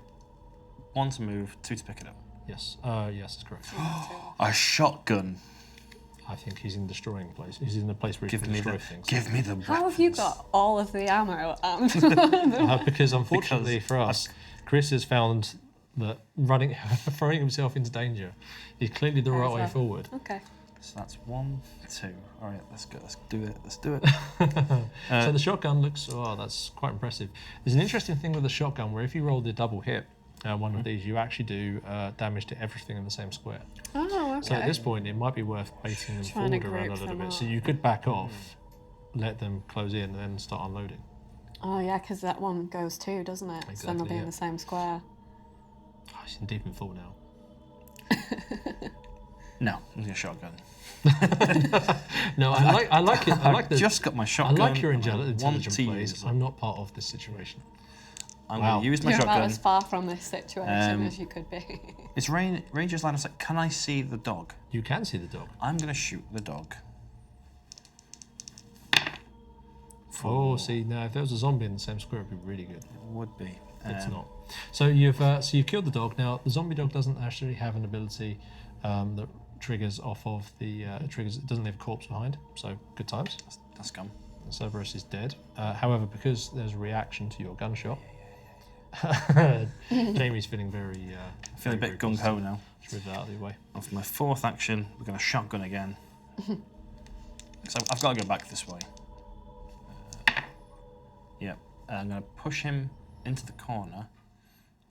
1 to move, 2 to pick it up. Yes. Yes, that's correct. A shotgun. I think he's in destroying place. He's in the place where he can destroy things. Give me the weapons. How have you got all of the ammo and because unfortunately for us, Chris has found that throwing himself into danger is clearly the right way forward. Okay. So that's 1, 2. All right, let's go. Let's do it. Let's do it. So the shotgun looks, that's quite impressive. There's an interesting thing with the shotgun where if you roll the double hit, one of these, you actually do damage to everything in the same square. Oh, okay. So at this point, it might be worth baiting them forward around a little bit. So you could back off, let them close in, and then start unloading. Oh, yeah, because that one goes too, doesn't it? Exactly, so then they'll be in the same square. Oh, he's in deep in full now. No, I'm gonna shotgun. No, I like it. I like the. Just got my shotgun. I like your intelligent use plays. it. I'm not part of this situation. I'm gonna use my You're shotgun. about as far from this situation as you could be. It's Ranger's line of sight. Can I see the dog? You can see the dog. I'm gonna shoot the dog. Oh, see now, if there was a zombie in the same square, it'd be really good. It would be. It's not. So you've killed the dog. Now the zombie dog doesn't actually have an ability that triggers off of the triggers. It doesn't leave a corpse behind. So good times. That's gone. Cerberus is dead. However, because there's a reaction to your gunshot, Jamie's feeling very. I feel a bit gung ho now. Let's move that out of the way. And for my 4th action, we're gonna shotgun again. So I've got to go back this way. Yep. I'm gonna push him into the corner,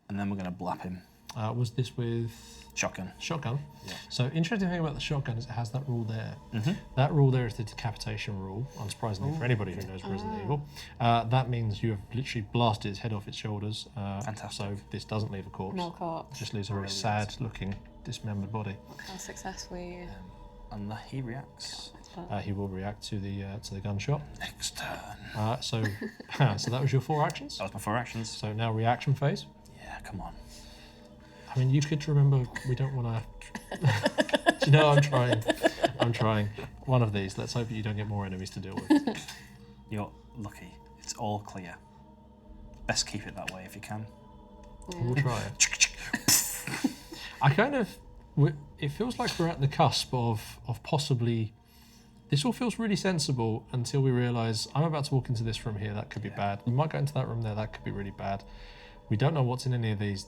and then we're gonna blap him. Was this with Shotgun. shotgun? Yeah. So interesting thing about the shotgun is it has that rule there. Mm-hmm. That rule there is the decapitation rule, unsurprisingly for anybody who knows Resident Evil. That means you have literally blasted its head off its shoulders. Fantastic. So this doesn't leave a corpse. No corpse. It just leaves a very sad-looking, dismembered body. Look how successfully. And he reacts. He will react to the gunshot. Next turn. So that was your 4 actions. That was my 4 actions. So now reaction phase. Yeah, come on. I mean, you could remember. We don't want to. Do you know? I'm trying. I'm trying. One of these. Let's hope that you don't get more enemies to deal with. You're lucky. It's all clear. Best keep it that way if you can. Yeah. We'll try it. I kind of. It feels like we're at the cusp of possibly. This all feels really sensible until we realise I'm about to walk into this room here. That could be bad. We might go into that room there. That could be really bad. We don't know what's in any of these.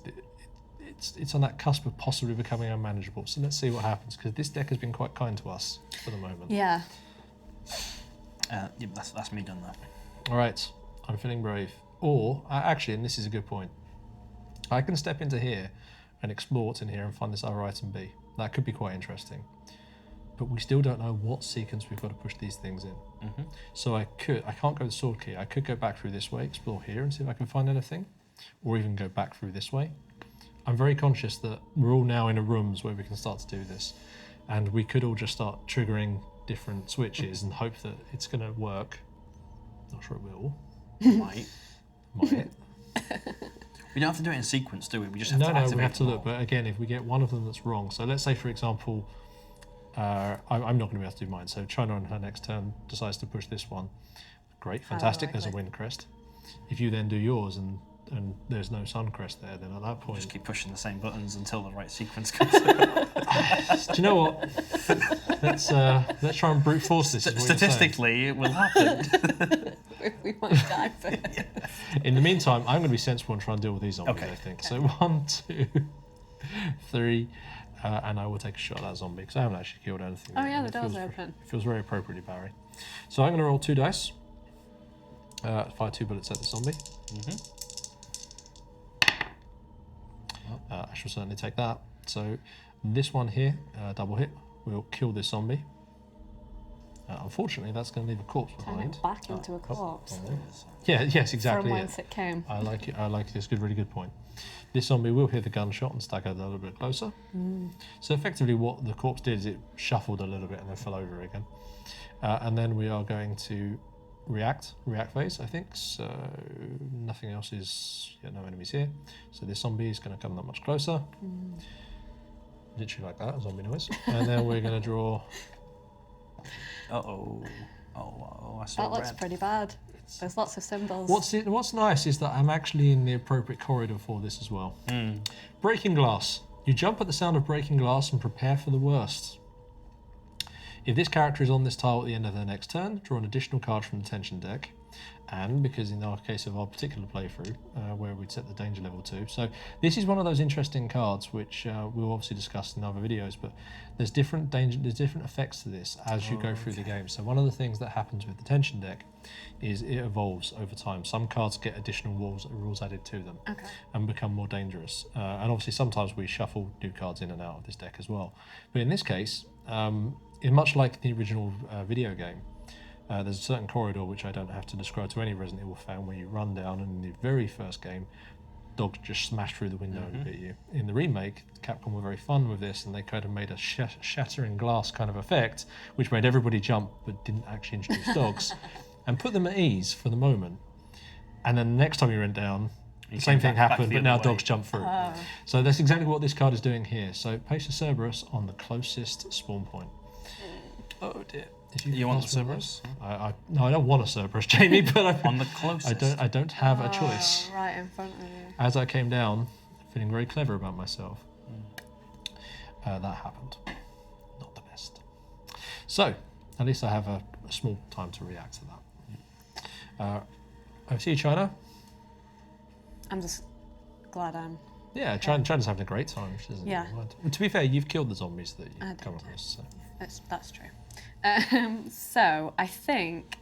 It's on that cusp of possibly becoming unmanageable. So let's see what happens, because this deck has been quite kind to us for the moment. Yeah. Yeah, that's me done though. All right, I'm feeling brave. Or actually, and this is a good point, I can step into here and explore what's in here and find this other item B. That could be quite interesting. But we still don't know what sequence we've got to push these things in. Mm-hmm. So I can't go with the sword key. I could go back through this way, explore here and see if I can find anything, or even go back through this way. I'm very conscious that we're all now in a rooms where we can start to do this, and we could all just start triggering different switches and hope that it's going to work. Not sure it will. Might. Might. We don't have to do it in sequence, do we? We just have to No, activate we have to them look. all. But again, if we get one of them that's wrong, so let's say, for example, I'm not going to be able to do mine. So China on her next turn decides to push this one. Great, fantastic. There's a wind crest. If you then do yours and there's no sun crest there, then at that point, Just keep pushing the same buttons until the right sequence comes through. do you know what? Let's try and brute force this. is what you're saying. Statistically, it will happen. We might die first. In the meantime, I'm going to be sensible and try and deal with these zombies. Okay. I think so. 1, 2, 3, and I will take a shot at that zombie because I haven't actually killed anything. Oh yet, yeah, and the it door's feels- open. It feels very appropriately, Barry. So I'm going to roll 2 dice. Fire 2 bullets at the zombie. Mm-hmm. I shall certainly take that. So this one here, double hit, will kill this zombie. Unfortunately, that's going to leave a corpse Turn behind. it back into a corpse. Yeah, yes, exactly. From Yeah. whence it came. I like it. I like this. Really good point. This zombie will hear the gunshot and stagger a little bit closer. So effectively, what the corpse did is it shuffled a little bit and then fell over again. And then we are going to react phase, I think. So nothing else is. Yeah, no enemies here. So this zombie is going to come that much closer. Literally like that, a zombie noise. And then we're going to draw. Uh-oh. Oh, I saw That looks red. pretty bad. There's lots of symbols. What's nice is that I'm actually in the appropriate corridor for this as well. Breaking glass. You jump at the sound of breaking glass and prepare for the worst. If this character is on this tile at the end of their next turn, draw an additional card from the tension deck. And because in our case of our particular playthrough, where we'd set the danger level to. So this is one of those interesting cards which we'll obviously discuss in other videos, but there's different effects to this as you go through the game. So one of the things that happens with the tension deck is it evolves over time. Some cards get additional rules added to them and become more dangerous. And obviously sometimes we shuffle new cards in and out of this deck as well. But in this case, much like the original video game, there's a certain corridor which I don't have to describe to any Resident Evil fan where you run down, and in the very first game, dogs just smash through the window and bit you. In the remake, Capcom were very fun with this, and they kind of made a shattering glass kind of effect, which made everybody jump but didn't actually introduce dogs, and put them at ease for the moment. And then the next time you went down, the same thing happened, but now dogs jump through. So that's exactly what this card is doing here. So place a Cerberus on the closest spawn point. Oh dear. You want the Cerberus? No, I don't want a Cerberus, Jamie, but On the closest. I don't have a choice. Right in front of you. As I came down, feeling very clever about myself, that happened. Not the best. So, at least I have a small time to react to that. I see you, China. I'm just glad I'm... Yeah, China's having a great time. She doesn't Yeah. mind. To be fair, you've killed the zombies that I you've come did, across. So. That's true. So I think,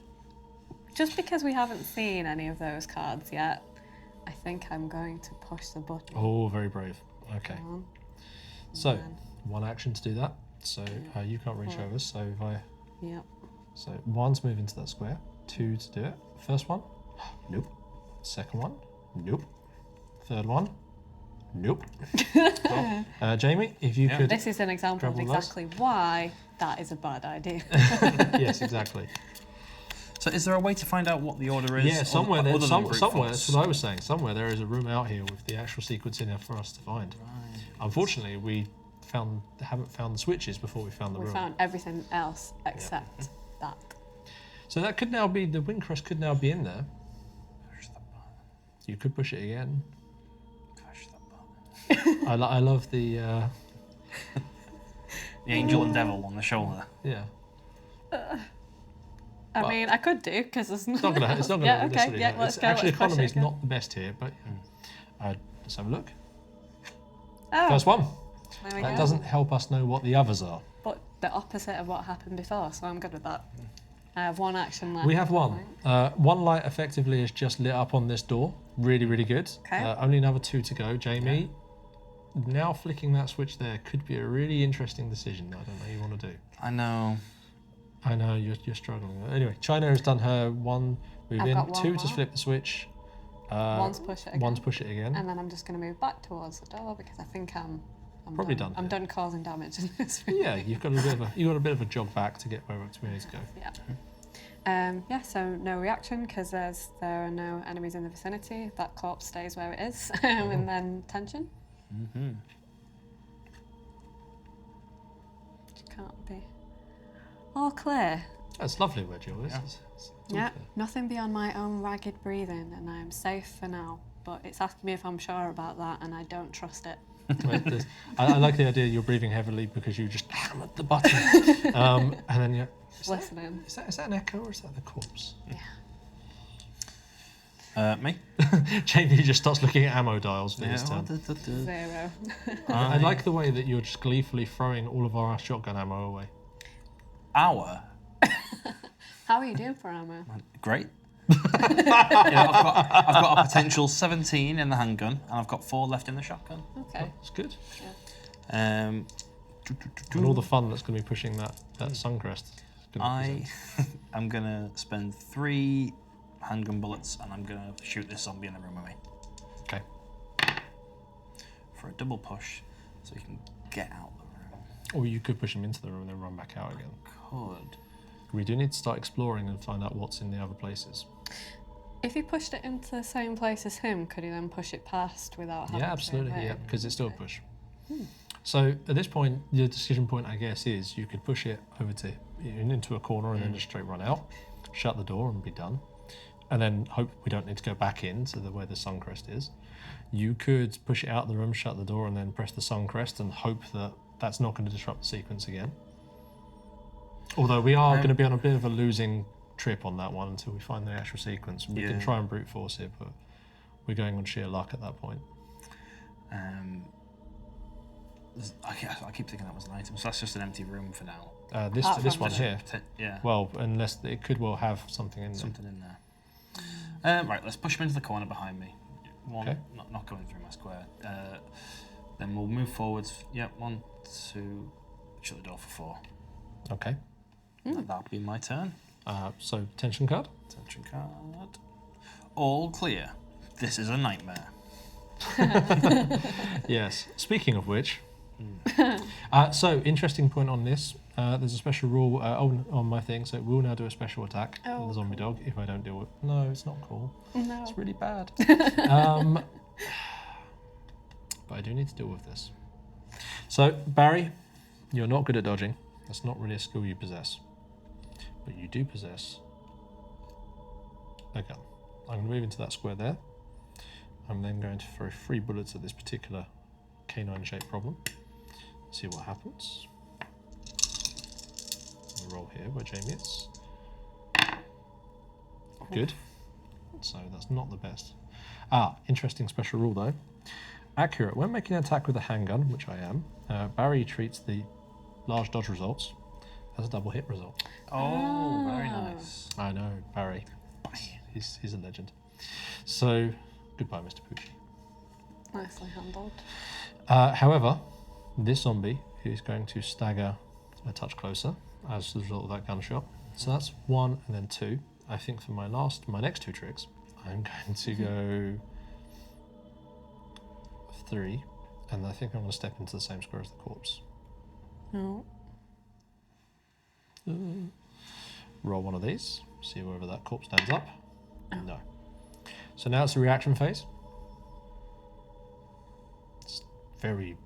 just because we haven't seen any of those cards yet, I think I'm going to push the button. Oh, very brave. Okay. Go on. So, then- one action to do that. So you can't reach over. So if I, Yep. so 1's move into that square. 2 to do it. First one, nope. Second one, nope. Third one, nope. Jamie, if you could. This is an example of grab all those. exactly why that is a bad idea. Yes, exactly. So is there a way to find out what the order is? Yeah, somewhere other there, than brute somewhere. force? That's what I was saying. Somewhere there is a room out here with the actual sequence in there for us to find. Right. Unfortunately, we haven't found the switches before we found the We room. found everything else except that. So that could now be, the wind crest could now be in there. Push the button. You could push it again. Push the button. I love the, The angel and devil on the shoulder. yeah. I mean, I could do because it's It's not gonna Yeah, okay, necessarily yeah, hurt. let's It's go, actually, let's push it economy's again. not the best here, but let's have a look. Oh, First one. there we That go. doesn't help us know what the others are. But the opposite of what happened before, so I'm good with that. I have one action left. We have one. One light effectively is just lit up on this door. Really, really good. Okay. Only another 2 to go. Jamie, now flicking that switch there could be a really interesting decision. I don't know what you want to do. I know. I know you're struggling. Anyway, China has done her 1 move I've in, got one 2 to more. flip the switch. One's push it again. 1's push it again. And then I'm just going to move back towards the door because I think I'm Probably done I'm here. done causing damage in this room. Yeah, you've got a bit of a jog back to get where we need to go. Yeah. So no reaction because there are no enemies in the vicinity. That corpse stays where it is, and then tension. Mm-hmm. Can't be all clear. That's lovely where Jill is. Yeah. It's Yeah, okay. nothing beyond my own ragged breathing, and I am safe for now. But it's asking me if I'm sure about that, and I don't trust it. I like the idea you're breathing heavily because you just hammered the button. And then you're Listening. Is that an echo or is that the corpse? Me? Jamie just starts looking at ammo dials for his Yeah, turn. 0. I like the way that you're just gleefully throwing all of our shotgun ammo away. Hour. How are you doing for ammo? Great. I've got a potential 17 in the handgun, and I've got 4 left in the shotgun. Okay. It's good. Um, And all the fun that's going to be pushing that Suncrest. I am going to spend 3 handgun bullets, and I'm going to shoot this zombie in the room with me. Okay. For a double push, so he can get out the room. Or you could push him into the room and then run back out again. Could. We do need to start exploring and find out what's in the other places. If he pushed it into the same place as him, could he then push it past without having Yeah, absolutely. to? Yeah, because it's still a push. So at this point, the decision point, I guess, is you could push it over to into a corner and then just straight run out, shut the door and be done, and then hope we don't need to go back in to where the Suncrest is. You could push it out of the room, shut the door, and then press the Suncrest and hope that that's not going to disrupt the sequence again. Although we are going to be on a bit of a losing trip on that one until we find the actual sequence. We can try and brute force it, but we're going on sheer luck at that point. I keep thinking that was an item, so that's just an empty room for now. This one here. Yeah. Well, unless it could well have something in there. Something in there. Right, let's push him into the corner behind me. One, Okay. not going through my square. Then we'll move forwards. Yep, 1, 2, shut the door for 4. Okay. That'll be my turn. So tension card. Attention card. All clear. This is a nightmare. Yes. Speaking of which, so interesting point on this. There's a special rule on my thing, so it will now do a special attack on the zombie dog if I don't deal with. No, it's not cool. No. It's really bad. But I do need to deal with this. So Barry, you're not good at dodging. That's not really a skill you possess, but you do possess a gun. I'm going to move into that square there. I'm then going to throw 3 bullets at this particular canine-shaped problem. See what happens. We'll roll here where Jamie is. Good. So that's not the best. Interesting special rule though. Accurate. When making an attack with a handgun, which I am, Barry treats the large dodge results as a double hit result. Oh, very nice. I know, Barry. He's a legend. So, goodbye, Mr. Pucci. Nicely handled. However, this zombie is going to stagger a touch closer as a result of that gunshot. So that's 1 and then 2. I think for my next 2 tricks, I'm going to go 3, and I think I'm going to step into the same square as the corpse. No. Roll one of these, see whether that corpse stands up. No. So now it's the reaction phase. It's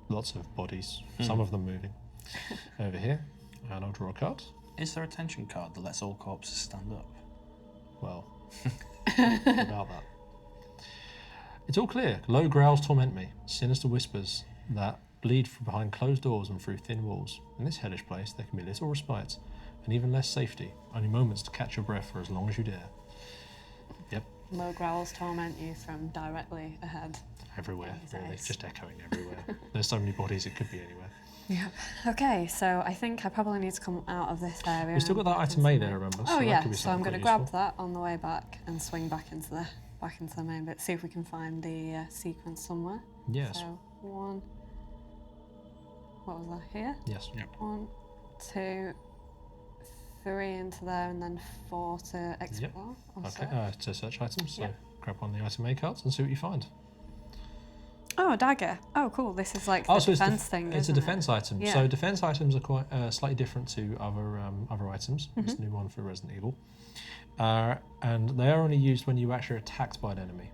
lots of bodies, some of them moving. Over here, and I'll draw a card. Is there a tension card that lets all corpses stand up? Well, about that. It's all clear. Low growls torment me. Sinister whispers that bleed from behind closed doors and through thin walls. In this hellish place, there can be little respite, and even less safety. Only moments to catch your breath for as long as you dare. Yep. Low growls torment you from directly ahead. Everywhere, really. Just echoing everywhere. There's so many bodies, it could be anywhere. Yeah. Okay, so I think I probably need to come out of this area. We've still got that item A there, remember? Oh so yeah, so I'm going to grab useful. that on the way back and swing back into the main bit. See if we can find the sequence somewhere. Yes. So 1. What was that here? Yes. Yep. 1, 2, 3 into there, and then 4 to explore. Okay. To search items. So Yep. grab one of the item A cards and see what you find. Oh, a dagger. Oh, cool. This is like the defense thing. It's a defense item. Yeah. So defense items are quite slightly different to other items. It's a new one for Resident Evil, and they are only used when you actually are attacked by an enemy.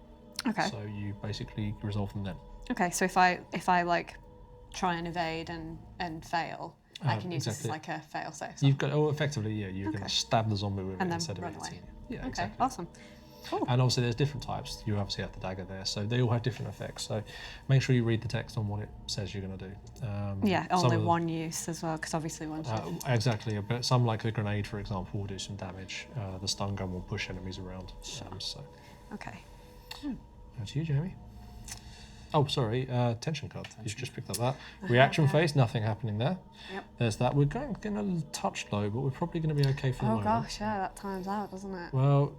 Okay. So you basically resolve them then. Okay. So if I like try and evade and fail, I can use this as exactly. like a fail safe. You've got effectively you're going Okay. to stab the zombie with And it then instead of run hitting away. it. Yeah, Okay. exactly. Awesome. Cool. And obviously there's different types. You obviously have the dagger there, so they all have different effects. So make sure you read the text on what it says you're going to do. Yeah, some only of them- one use as well, because obviously once you... Exactly, but some like the grenade, for example, will do some damage. The stun gun will push enemies around. So Okay. over to you, Jamie. Oh, sorry, tension card. You've just picked up that. Reaction phase, nothing happening there. Yep. There's that. We're getting a touch low, but we're probably going to be okay for the Oh moment. gosh, yeah, that times out, doesn't it? Well,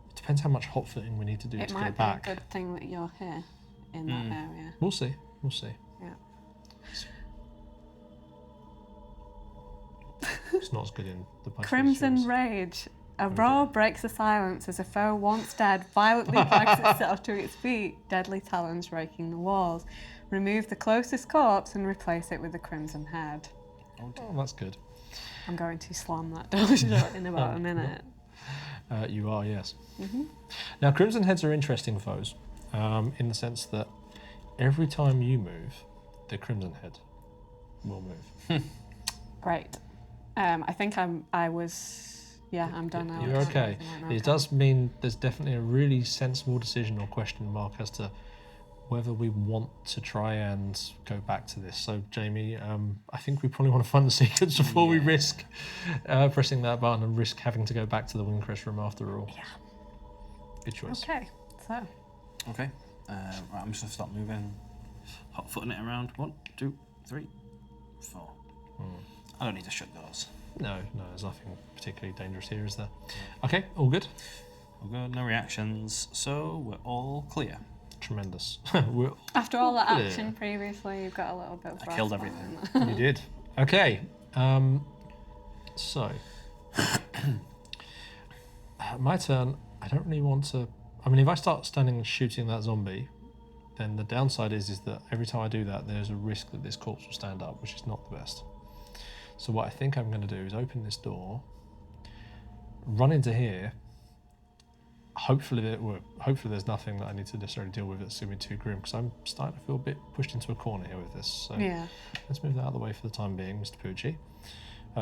it depends how much hot footing we need to do It to might get be a back. good thing that you're here in that area. We'll see. We'll see. Yeah. It's not as good in the bunch of Crimson series. Rage. A roar breaks the silence as a foe once dead violently drags itself to its feet, deadly talons raking the walls. Remove the closest corpse and replace it with the crimson head. Oh, that's good. I'm going to slam that door shut in about a minute. You are, yes. Now, Crimson Heads are interesting foes in the sense that every time you move, the Crimson Head will move. Great. I think I'm done now. You're okay. It does mean there's definitely a really sensible decision or question mark as to whether we want to try and go back to this. So, Jamie, I think we probably want to find the sequence before we risk pressing that button and risk having to go back to the Windcrest room after all. Yeah. Good choice. Okay, so. Okay. Right, I'm just going to stop moving. Hot footing it around. 1, 2, 3, 4. I don't need to shut doors. No, there's nothing particularly dangerous here, is there? Okay, all good. All good, no reactions, so we're all clear. Tremendous. After all that clear. action previously, you've got a little bit of I killed respite. everything. You did. Okay. So, my turn. I don't really want to. I mean, if I start standing and shooting that zombie, then the downside is that every time I do that, there's a risk that this corpse will stand up, which is not the best. So what I think I'm going to do is open this door, run into here. Hopefully there's nothing that I need to necessarily deal with that's going to be too grim, because I'm starting to feel a bit pushed into a corner here with this. So Yeah. let's move that out of the way for the time being, Mr. Pucci.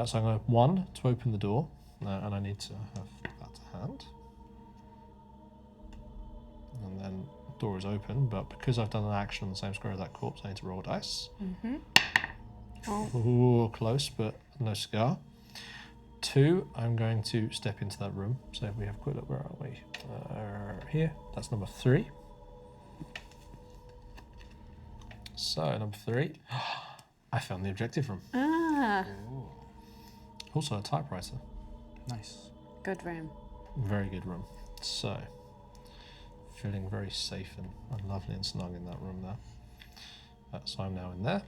So I'm going to, 1, to open the door, and I need to have that to hand. And then the door is open, but because I've done an action on the same square as that corpse, I need to roll a dice. Oh. Ooh, close, but no cigar. 2, I'm going to step into that room. So if we have a quick look, where are we? Here, that's number 3. So, number 3, I found the objective room. Ah, Also a typewriter. Nice. good room. Very good room. So, feeling very safe and lovely and snug in that room there. So I'm now in there.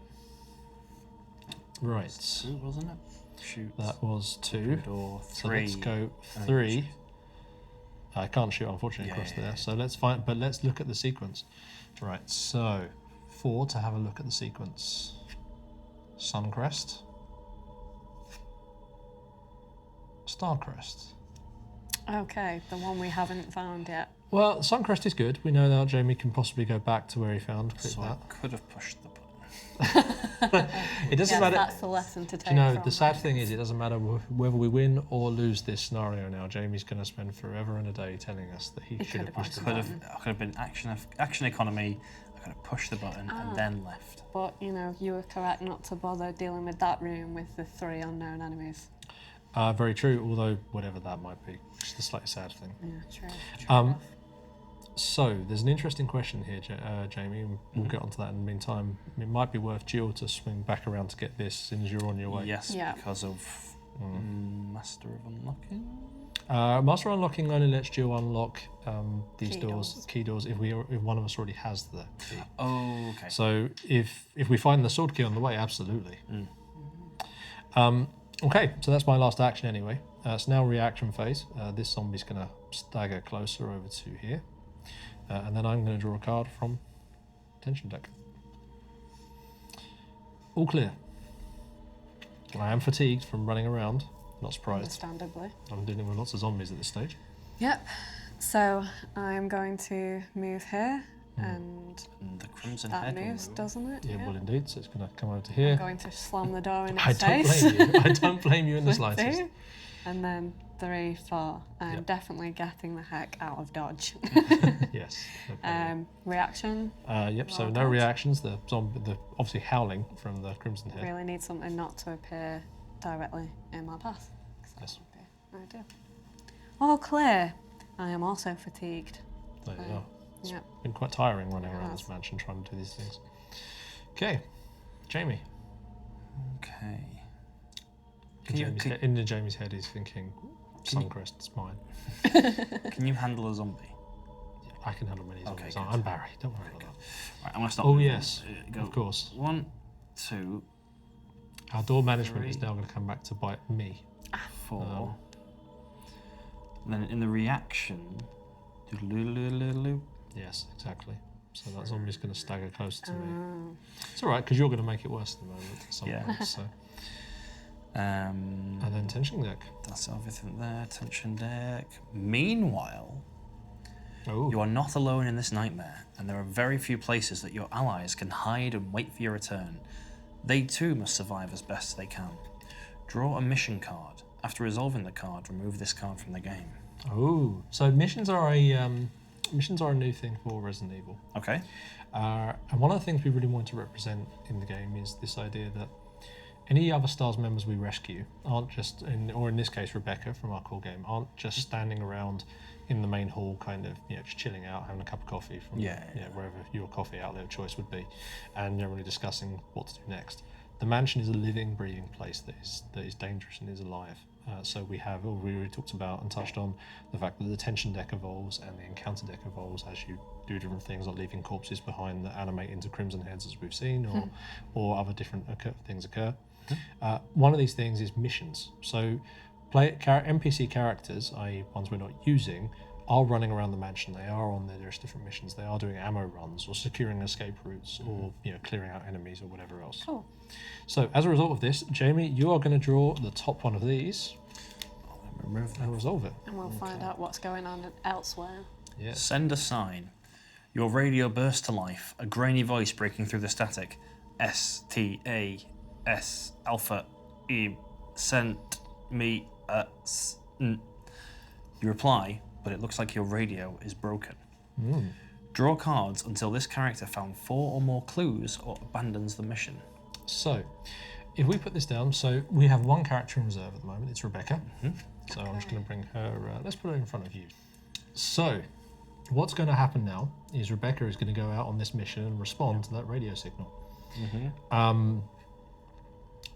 Right. 2, wasn't it? Shoot. That was 2. Or 3. So let's go 3. I can't shoot, unfortunately, across there. So let's look at the sequence. Right, so 4 to have a look at the sequence. Suncrest. Starcrest. Okay, the one we haven't found yet. Well, Suncrest is good. We know that Jamie can possibly go back to where he found. So that. I could have pushed the button. It doesn't matter. That's the lesson to take. You know, from the sad thing is, it doesn't matter whether we win or lose this scenario now. Jamie's going to spend forever and a day telling us that he should have pushed the button. I could have been action economy. I could have pushed the button and then left. But, you know, you were correct not to bother dealing with that room with the 3 unknown enemies. Very true, although whatever that might be, just a slightly sad thing. Yeah, true. So, there's an interesting question here, Jamie, and we'll get onto that in the meantime. It might be worth Jill to swing back around to get this, since you're on your way. Yes, because of Master of Unlocking? Master of Unlocking only lets Jill unlock these key doors, if one of us already has the key. Oh, okay. So, if we find the sword key on the way, absolutely. Okay, so that's my last action anyway. It's now reaction phase. This zombie's going to stagger closer over to here. And then I'm going to draw a card from tension deck. All clear. I am fatigued from running around. Not surprised. Understandably. I'm dealing with lots of zombies at this stage. Yep. So I'm going to move here, and the crimson that head moves, doesn't it? Yeah, well, indeed. So it's going to come over to here. I'm going to slam the door in its I don't face. blame you. I don't blame you in the slightest. 2, and then 3, 4. I'm definitely getting the heck out of dodge. Yes. No problem. Reaction. Yep. So no reactions. The zombie, obviously howling from the crimson head. Really need something not to appear directly in my path. Yes. I do. All clear. I am also fatigued. There you are. It's Yep. been quite tiring running around this mansion trying to do these things. Okay, Jamie. Okay. In Jamie's head, he's thinking, Suncrest's mine. Can you handle a zombie? Yeah, I can handle many zombies. Okay, I'm Barry. Don't worry about that. Right, I'm gonna stop. Oh yes, of course. 1, 2, Our door management 3, is now going to come back to bite me. 4. And then in the reaction, doodle-doodle-doodle-doodle. Yes, exactly. So that zombie's going to stagger closer to me. It's all right because you're going to make it worse at the moment. At some point, so. And then tension deck. That's everything there. Tension deck. Meanwhile, Oh. you are not alone in this nightmare, and there are very few places that your allies can hide and wait for your return. They too must survive as best they can. Draw a mission card. After resolving the card, remove this card from the game. Oh, so missions are a new thing for Resident Evil. Okay. And one of the things we really want to represent in the game is this idea that any other STARS members we rescue aren't just, or in this case Rebecca from our core game, aren't just standing around in the main hall, kind of, just chilling out, having a cup of coffee from wherever your coffee outlet of choice would be, and generally discussing what to do next. The mansion is a living, breathing place that is dangerous and is alive. So we already talked about and touched on the fact that the tension deck evolves and the encounter deck evolves as you do different things, like leaving corpses behind that animate into crimson heads, as we've seen, or other different things occur. One of these things is missions. So NPC characters, i.e. ones we're not using, are running around the mansion. They are on various different missions. They are doing ammo runs or securing escape routes or clearing out enemies or whatever else. Cool. So as a result of this, Jamie, you are going to draw the top one of these and resolve it. And we'll find out what's going on elsewhere. Yes. Send a sign. Your radio bursts to life, a grainy voice breaking through the static. STAS Alpha E sent me a You reply, but it looks like your radio is broken. Draw cards until this character found 4 or more clues or abandons the mission. So, if we put this down, so we have one character in reserve at the moment, it's Rebecca. So I'm just going to bring her, let's put her in front of you. So, what's going to happen now is Rebecca is going to go out on this mission and respond to that radio signal.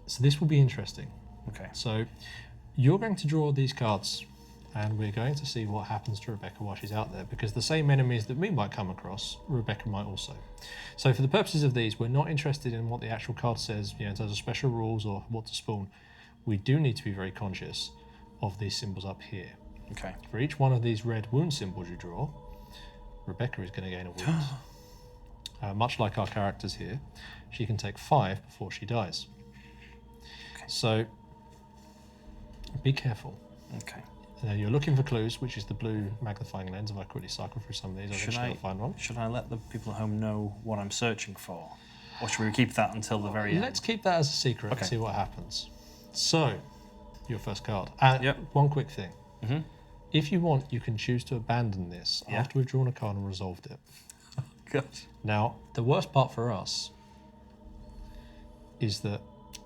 So this will be interesting. Okay. So, you're going to draw these cards, and we're going to see what happens to Rebecca while she's out there, because the same enemies that we might come across, Rebecca might also. So for the purposes of these, we're not interested in what the actual card says, in terms of special rules or what to spawn. We do need to be very conscious of these symbols up here. Okay. For each one of these red wound symbols you draw, Rebecca is going to gain a wound. Much like our characters here, she can take 5 before she dies. Okay. So be careful. Okay. Now you're looking for clues, which is the blue magnifying lens. If I quickly cycle through some of these, I'll find one. Should I let the people at home know what I'm searching for? Or should we keep that until the very end? Let's keep that as a secret and see what happens. So, your first card. One quick thing. Mm-hmm. If you want, you can choose to abandon this after we've drawn a card and resolved it. Gosh. Now, the worst part for us is that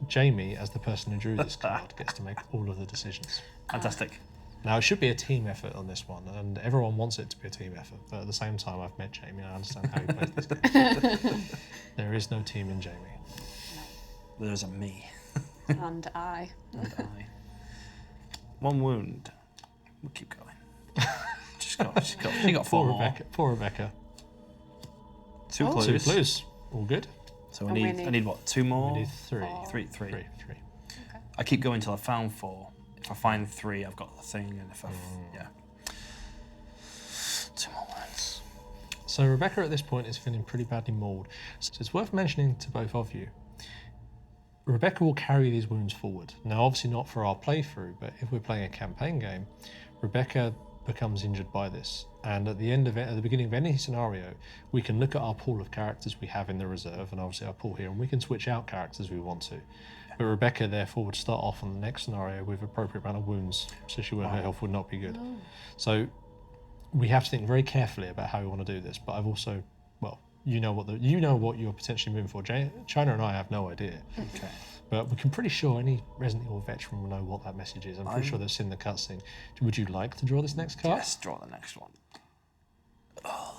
Jamie, as the person who drew this card, gets to make all of the decisions. Fantastic. Now, it should be a team effort on this one, and everyone wants it to be a team effort, but at the same time, I've met Jamie and I understand how he plays this game. There is no team in Jamie. No. There's a me. And I. And I. 1 wound. We'll keep going. She got 4 more. Poor Rebecca. 2 clues. 2 clues. All good. So I need what? 2 more? We need 3. 3. Okay. I keep going till I found 4. If I find 3, I've got the thing, and if I, 2 more ones. So Rebecca at this point is feeling pretty badly mauled. So it's worth mentioning to both of you, Rebecca will carry these wounds forward. Now, obviously not for our playthrough, but if we're playing a campaign game, Rebecca becomes injured by this. And at the beginning of any scenario, we can look at our pool of characters we have in the reserve, and obviously our pool here, and we can switch out characters we want to. But Rebecca, therefore, would start off on the next scenario with appropriate amount of wounds, so her health would not be good. No. So we have to think very carefully about how we want to do this. But I've also, you know what you're potentially moving for. China and I have no idea. Okay. But we're pretty sure any Resident Evil veteran will know what that message is. I'm pretty sure they've seen the cutscene. Would you like to draw this next card? Yes, draw the next one.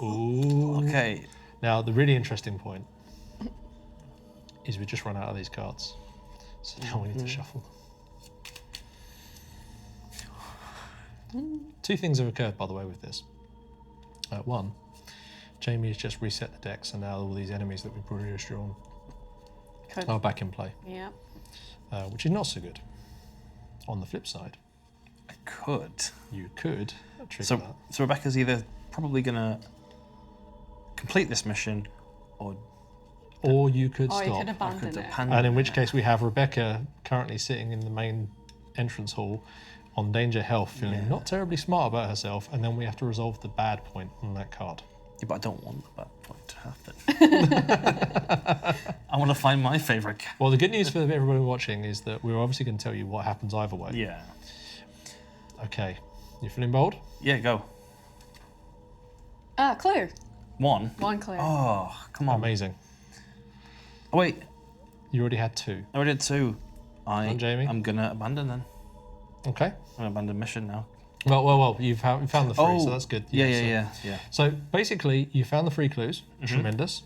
Ooh. Okay. Now, the really interesting point is we just run out of these cards. So now we need to shuffle them. 2 things have occurred, by the way, with this. 1, Jamie has just reset the deck, so now all these enemies that we've previously drawn are back in play. Yeah. Which is not so good. On the flip side, you could trigger that. So Rebecca's either probably going to complete this mission, or you could stop. Or you could abandon it. And in which case we have Rebecca currently sitting in the main entrance hall on danger health, feeling not terribly smart about herself, and then we have to resolve the bad point on that card. Yeah, but I don't want the bad point to happen. I want to find my favourite character. Well, the good news for everybody watching is that we're obviously going to tell you what happens either way. Yeah. Okay. You feeling bold? Yeah, go. Clue. 1. 1 clue. Oh, come on. Amazing. Oh, wait. You already had 2. I already did 2. Jamie? I'm going to abandon then. Okay. I'm going to abandon mission now. Well, you've found the 3, so that's good. Yeah. So basically, you found the 3 clues. Tremendous.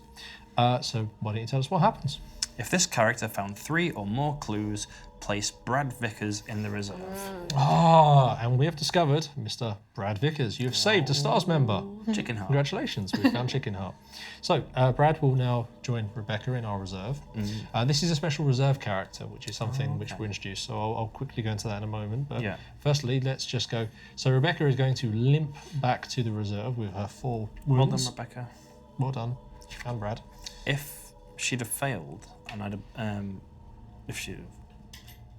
So why don't you tell us what happens? If this character found 3 or more clues, place Brad Vickers in the reserve. And we have discovered Mr. Brad Vickers. You have saved a STARS member. Chicken Heart. Congratulations, we've found Chicken Heart. So Brad will now join Rebecca in our reserve. This is a special reserve character, which is something which we introduced. So I'll quickly go into that in a moment. But firstly, let's just go. So Rebecca is going to limp back to the reserve with her 4 wounds. Well done, Rebecca. Well done. You found Brad. If she'd have failed, and I'd have, if she'd have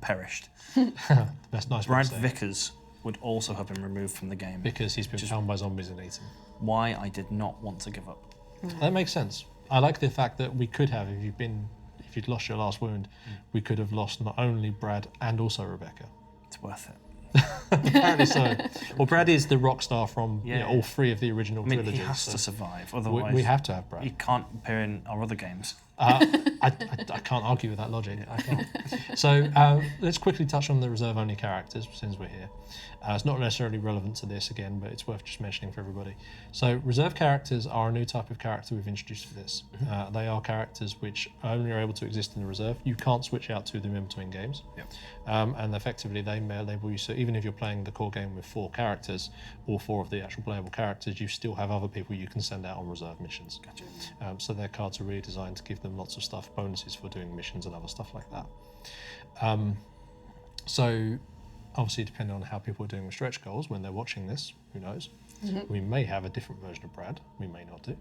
perished, That's nice. Brad Vickers would also have been removed from the game. Because he's been found by zombies and eaten. Why I did not want to give up. That makes sense. I like the fact that we could have, if you'd lost your last wound, we could have lost not only Brad and also Rebecca. It's worth it. Apparently so. Well, Brad is the rock star from all 3 of the original trilogies. He has to survive, otherwise we have to have Brad. He can't appear in our other games. I can't argue with that logic. I can't. So let's quickly touch on the reserve-only characters since we're here. It's not necessarily relevant to this again, but it's worth just mentioning for everybody. So reserve characters are a new type of character we've introduced for this. They are characters which only are able to exist in the reserve. You can't switch out to them in between games. Yep. And effectively they may label you, so even if you're playing the core game with 4 characters, all 4 of the actual playable characters, you still have other people you can send out on reserve missions. Gotcha. So their cards are really designed to give them lots of stuff, bonuses for doing missions and other stuff like that. So obviously depending on how people are doing with stretch goals when they're watching this, who knows? We may have a different version of Brad, we may not do.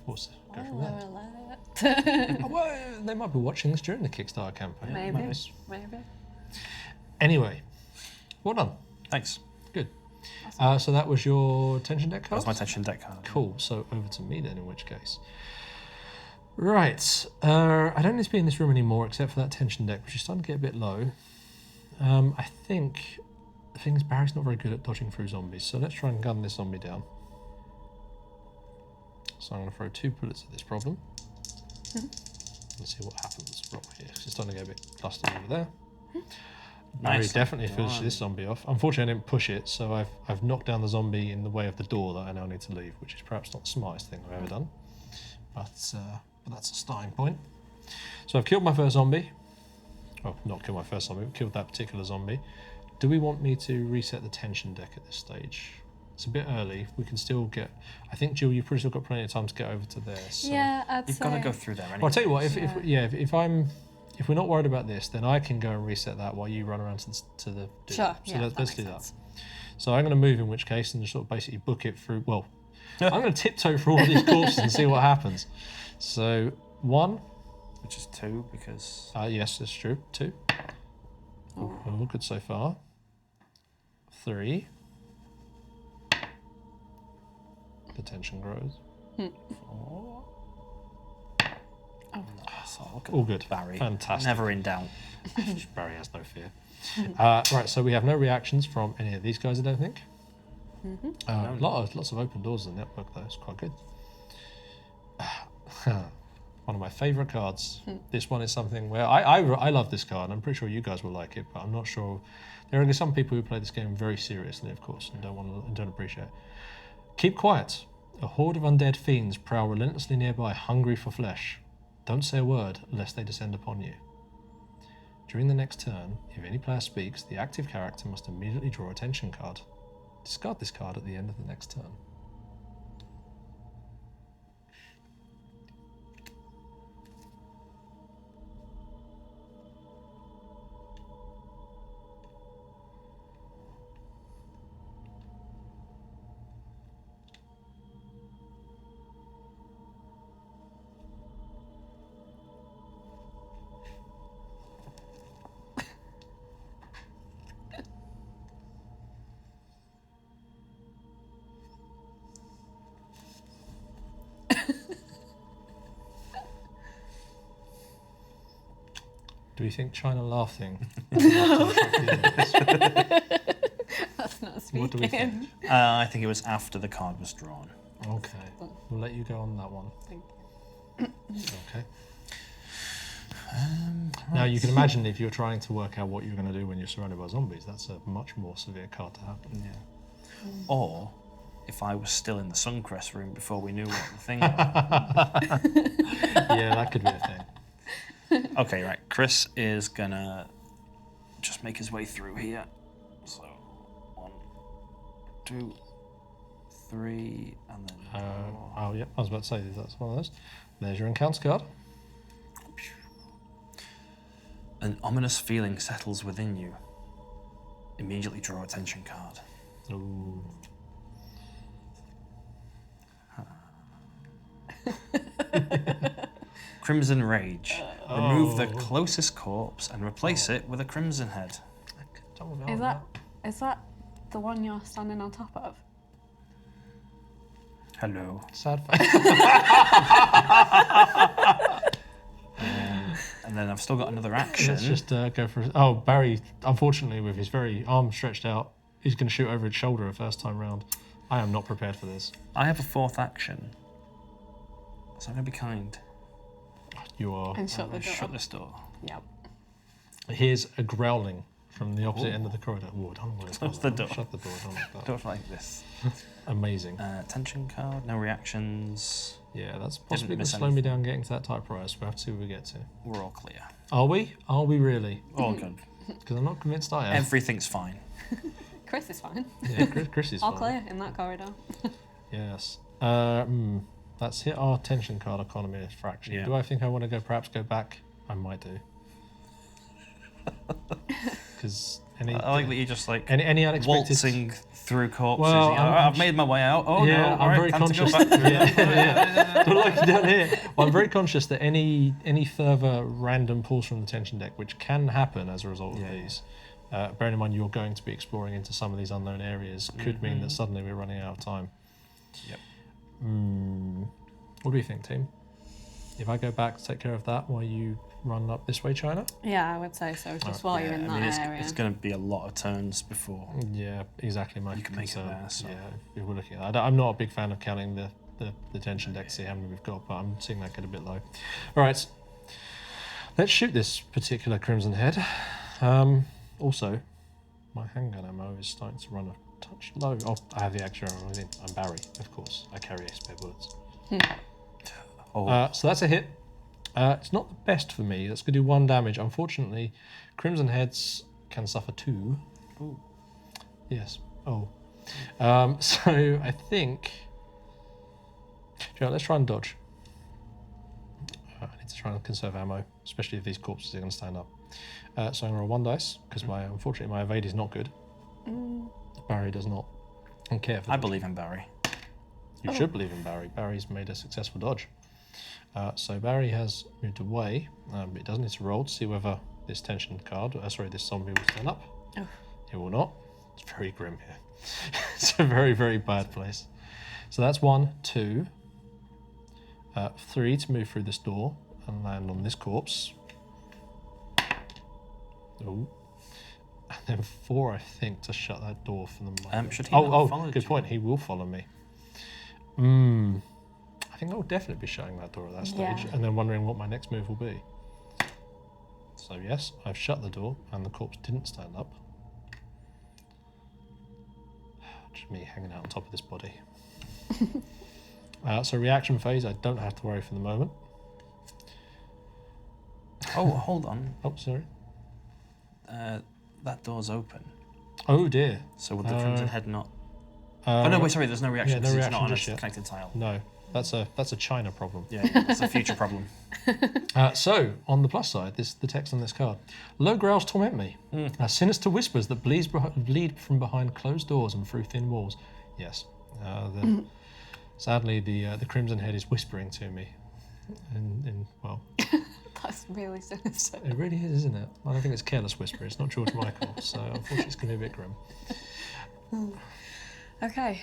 Go from there. Well, they might be watching this during the Kickstarter campaign. Maybe. Anyway, well done. Thanks. Good. So that was your tension deck card? That was my tension deck card. Cool, so over to me then in which case. Right, I don't need to be in this room anymore except for that tension deck, which is starting to get a bit low. I think the thing is Barry's not very good at dodging through zombies, so let's try and gun this zombie down. So I'm going to throw 2 bullets at this problem. Let's see what happens right here. It's starting to get a bit dusty over there. Barry definitely finished this zombie off. Unfortunately, I didn't push it, so I've knocked down the zombie in the way of the door that I now need to leave, which is perhaps not the smartest thing I've ever done. But that's a starting point. So I've killed my first zombie. Well, not killed my first zombie, but killed that particular zombie. Do we want me to reset the tension deck at this stage? It's a bit early. We can still get... I think, Jill, you've pretty still got plenty of time to get over to there. So. Yeah, I'd You've say... got to go through there anyway. Well, I'll tell you what, if we're not worried about this, then I can go and reset that while you run around to the... Sure, So yeah, let's do that. So I'm going to move in which case and just sort of basically book it through... Well, I'm going to tiptoe through all of these corpses and see what happens. So 1... Which is 2 because... yes, that's true. 2. Oh, good so far. 3. The tension grows. 4. All good. Barry. Fantastic. Never in doubt. Barry has no fear. Right, so we have no reactions from any of these guys, I don't think. Lots of open doors in the network, though. It's quite good. One of my favourite cards. This one is something where I love this card. I'm pretty sure you guys will like it, but I'm not sure. There are some people who play this game very seriously, of course, and don't appreciate it. Keep quiet. A horde of undead fiends prowl relentlessly nearby, hungry for flesh. Don't say a word, lest they descend upon you. During the next turn, if any player speaks, the active character must immediately draw a tension card. Discard this card at the end of the next turn. Do we think China laughing? That's not speaking. What do we think? I think it was after the card was drawn. Okay, we'll let you go on that one. Thank you. Okay. Now you can imagine if you're trying to work out what you're going to do when you're surrounded by zombies, that's a much more severe card to happen. Yeah. Or if I was still in the Suncrest room before we knew what the thing was. Yeah, that could be a thing. Okay, right. Chris is gonna just make his way through here. So 1, 2, 3, and then. Oh, yeah. I was about to say that's one of those. There's your encounter card. An ominous feeling settles within you. Immediately draw a tension card. Ooh. Crimson Rage. Remove the closest corpse and replace it with a crimson head. Is that the one you're standing on top of? Hello. Sad face. And then I've still got another action. Let's just go for... Oh, Barry, unfortunately, with his very arm stretched out, he's going to shoot over his shoulder a first time round. I am not prepared for this. I have a 4th action. So I'm going to be kind. You are. And shut the door. Shut this door. Yep. Here's a growling from the opposite end of the corridor. Oh, I don't know what it's Close the door. Shut the door. Don't like that. Don't like this. Amazing. Tension card, no reactions. Yeah, that's possibly going miss to slow me down getting to that typewriter, so we'll have to see what we get to. We're all clear. Are we? Are we really? All good. Because I'm not convinced I am. Everything's fine. Chris is fine. Yeah, Chris is All fine. clear in that corridor. Yes. That's hit our tension card economy is fraction. Yeah. Do I think I want to perhaps go back? I might do. Because I like that you just like any unexpected waltzing through corpses. Well, I've made my way out. Oh yeah, no! I'm Alright, very time to go conscious. back. Yeah. Don't like it down here. Well, I'm very conscious that any further random pulls from the tension deck, which can happen as a result of these, bearing in mind you're going to be exploring into some of these unknown areas, could mean that suddenly we're running out of time. Yep. What do you think, team? If I go back to take care of that while you run up this way, China? Yeah, I would say so. Just while you're in that area. It's going to be a lot of turns before. Yeah, exactly. My You can make it concern. there, so. Yeah, if we're looking at that. I'm not a big fan of counting the tension deck to see how many we've got, but I'm seeing that get a bit low. All right, let's shoot this particular Crimson Head. Also, my handgun ammo is starting to run a touch low. Oh, I have the extra ammo in. I'm Barry, of course. I carry 8 spare bullets. So that's a hit. It's not the best for me. That's going to do 1 damage. Unfortunately, Crimson Heads can suffer 2. Ooh. Yes. Oh. So I think... let's try and dodge. I need to try and conserve ammo, especially if these corpses are going to stand up. So I'm going to roll 1 dice, because unfortunately my evade is not good. Barry does not care for I believe in Barry. You should believe in Barry. Barry's made a successful dodge. So Barry has moved away, but it does need to roll to see whether this tension card, this zombie will stand up. Oh. It will not. It's very grim here. It's a very, very bad place. So that's 1, 2, 3 to move through this door and land on this corpse. Oh. And then 4, I think, to shut that door for them. Should he not follow good you? point. He will follow me. I think I will definitely be shutting that door at that stage and then wondering what my next move will be. So yes, I've shut the door and the corpse didn't stand up. Just me hanging out on top of this body. So reaction phase, I don't have to worry for the moment. Oh, hold on. Oh, sorry. That door's open. Oh dear. So would the Crimson Head not... oh no, wait, sorry, there's no reaction no because it's reaction not on a just yet. connected tile. No, that's a China problem. Yeah, it's a future problem. So, on the plus side, the text on this card. Low growls torment me. Sinister whispers that bleed from behind closed doors and through thin walls. Yes. Sadly, the Crimson Head is whispering to me. Well... That's really sinister. It really is, isn't it? I don't think it's careless whisper. It's not George Michael, so unfortunately it's going to be a bit grim. Okay.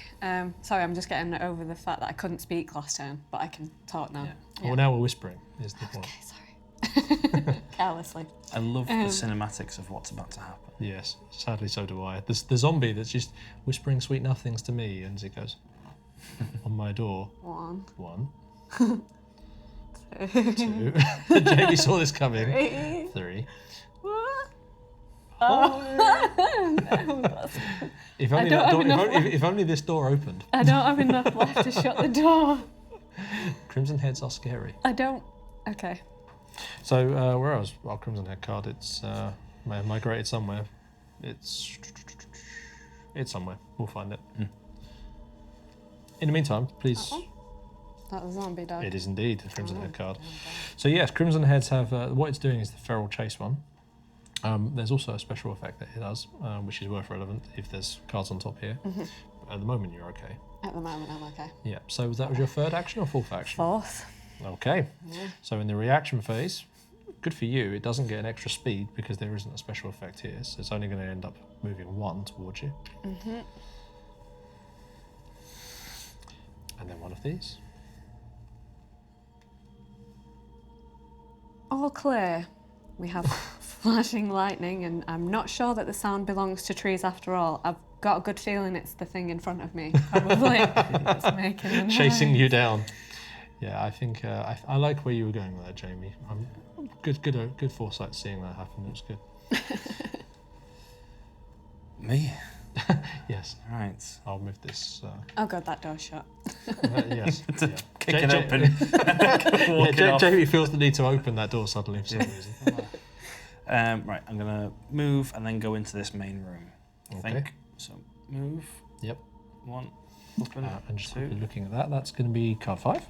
Sorry, I'm just getting over the fact that I couldn't speak last time, but I can talk now. Yeah. Well, now we're whispering, is the point. Okay, sorry. Carelessly. I love the cinematics of what's about to happen. Yes, sadly so do I. There's the zombie that's just whispering sweet nothings to me, and it goes on my door. 1. 2. Jamie saw this coming. 3. If only this door opened. I don't have enough left to shut the door. Crimson Heads are scary. I don't... Okay. So, where else? Our Crimson Head card, it's may have migrated somewhere. It's somewhere. We'll find it. In the meantime, please... That was zombie dog. It is indeed the Crimson Head card. So yes, Crimson Heads have... what it's doing is the Feral Chase one. There's also a special effect that it does, which is worth relevant if there's cards on top here. But at the moment, you're okay. At the moment, I'm okay. Yeah, so that was your 3rd action or 4th action? 4th. Okay. So in the reaction phase, good for you, it doesn't get an extra speed because there isn't a special effect here, so it's only going to end up moving 1 towards you. And then 1 of these. All clear. We have flashing lightning, and I'm not sure that the sound belongs to trees after all. I've got a good feeling it's the thing in front of me, probably, that's making the noise. Chasing you down. Yeah, I think I like where you were going with that, Jamie. Good foresight seeing that happen. It was good. Me? Yes. Right. I'll move this. Oh god, that door's shut. Yes. Kick it open. Jamie feels the need to open that door suddenly for some reason. Right, I'm going to move and then go into this main room. I think. So move. Yep. 1. Open. And just 2. looking at that, that's going to be card 5. And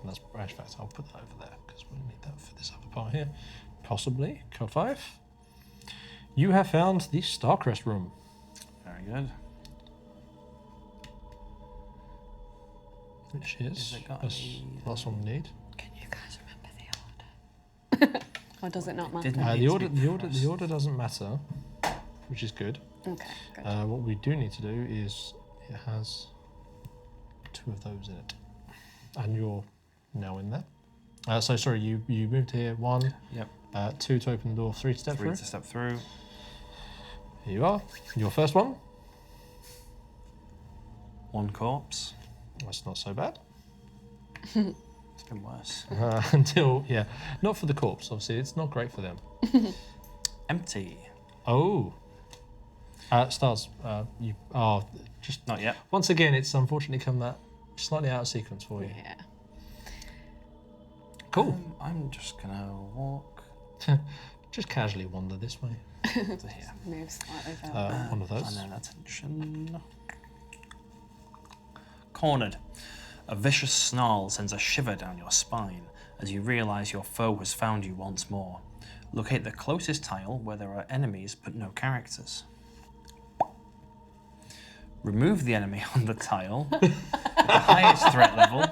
that's, in fact, I'll put that over there because we'll need that for this other part here. Possibly. Card 5. You have found the Starcrest room. Very good. Which is last one we need. Can you guys remember the order? Or does it not matter? The order doesn't matter, which is good. Okay, good. What we do need to do is it has 2 of those in it, and you're now in there. So sorry, you moved here. 1. Yep. 2 to open the door. 3 to step through. 3 to step through. Here you are. Your first one. 1 corpse. That's not so bad. It's been worse. Until not for the corpse. Obviously, it's not great for them. Empty. Oh. Stars. You are just not yet. Once again, it's unfortunately come that slightly out of sequence for you. Yeah. Cool. I'm just gonna walk. Just casually wander this way. To here. Move slightly further. One of those. And then attention. Cornered. A vicious snarl sends a shiver down your spine as you realise your foe has found you once more. Locate the closest tile where there are enemies but no characters. Remove the enemy on the tile at the highest threat level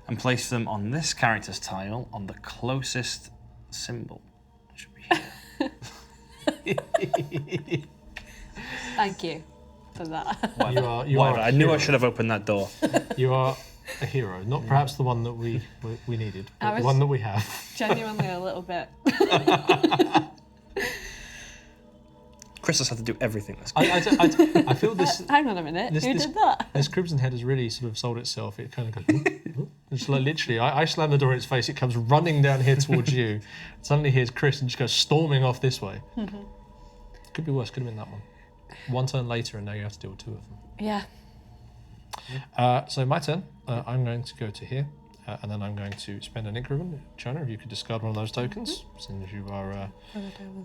and place them on this character's tile on the closest symbol. It should be here. Thank you for that. You are I knew I should have opened that door. You are a hero, not perhaps the one that we needed, but the one that we have. Genuinely a little bit. Chris has had to do everything this I feel this. Hang on a minute. Who did that? This Crimson Head has really sort of sold itself. It kind of goes. It's like literally, I slam the door in its face. It comes running down here towards you. Suddenly here's Chris and just goes storming off this way. Could be worse. Could have been that one. 1 turn later, and now you have to deal with 2 of them. Yeah. So my turn. I'm going to go to here, and then I'm going to spend an ink ribbon. China, if you could discard one of those tokens, since you are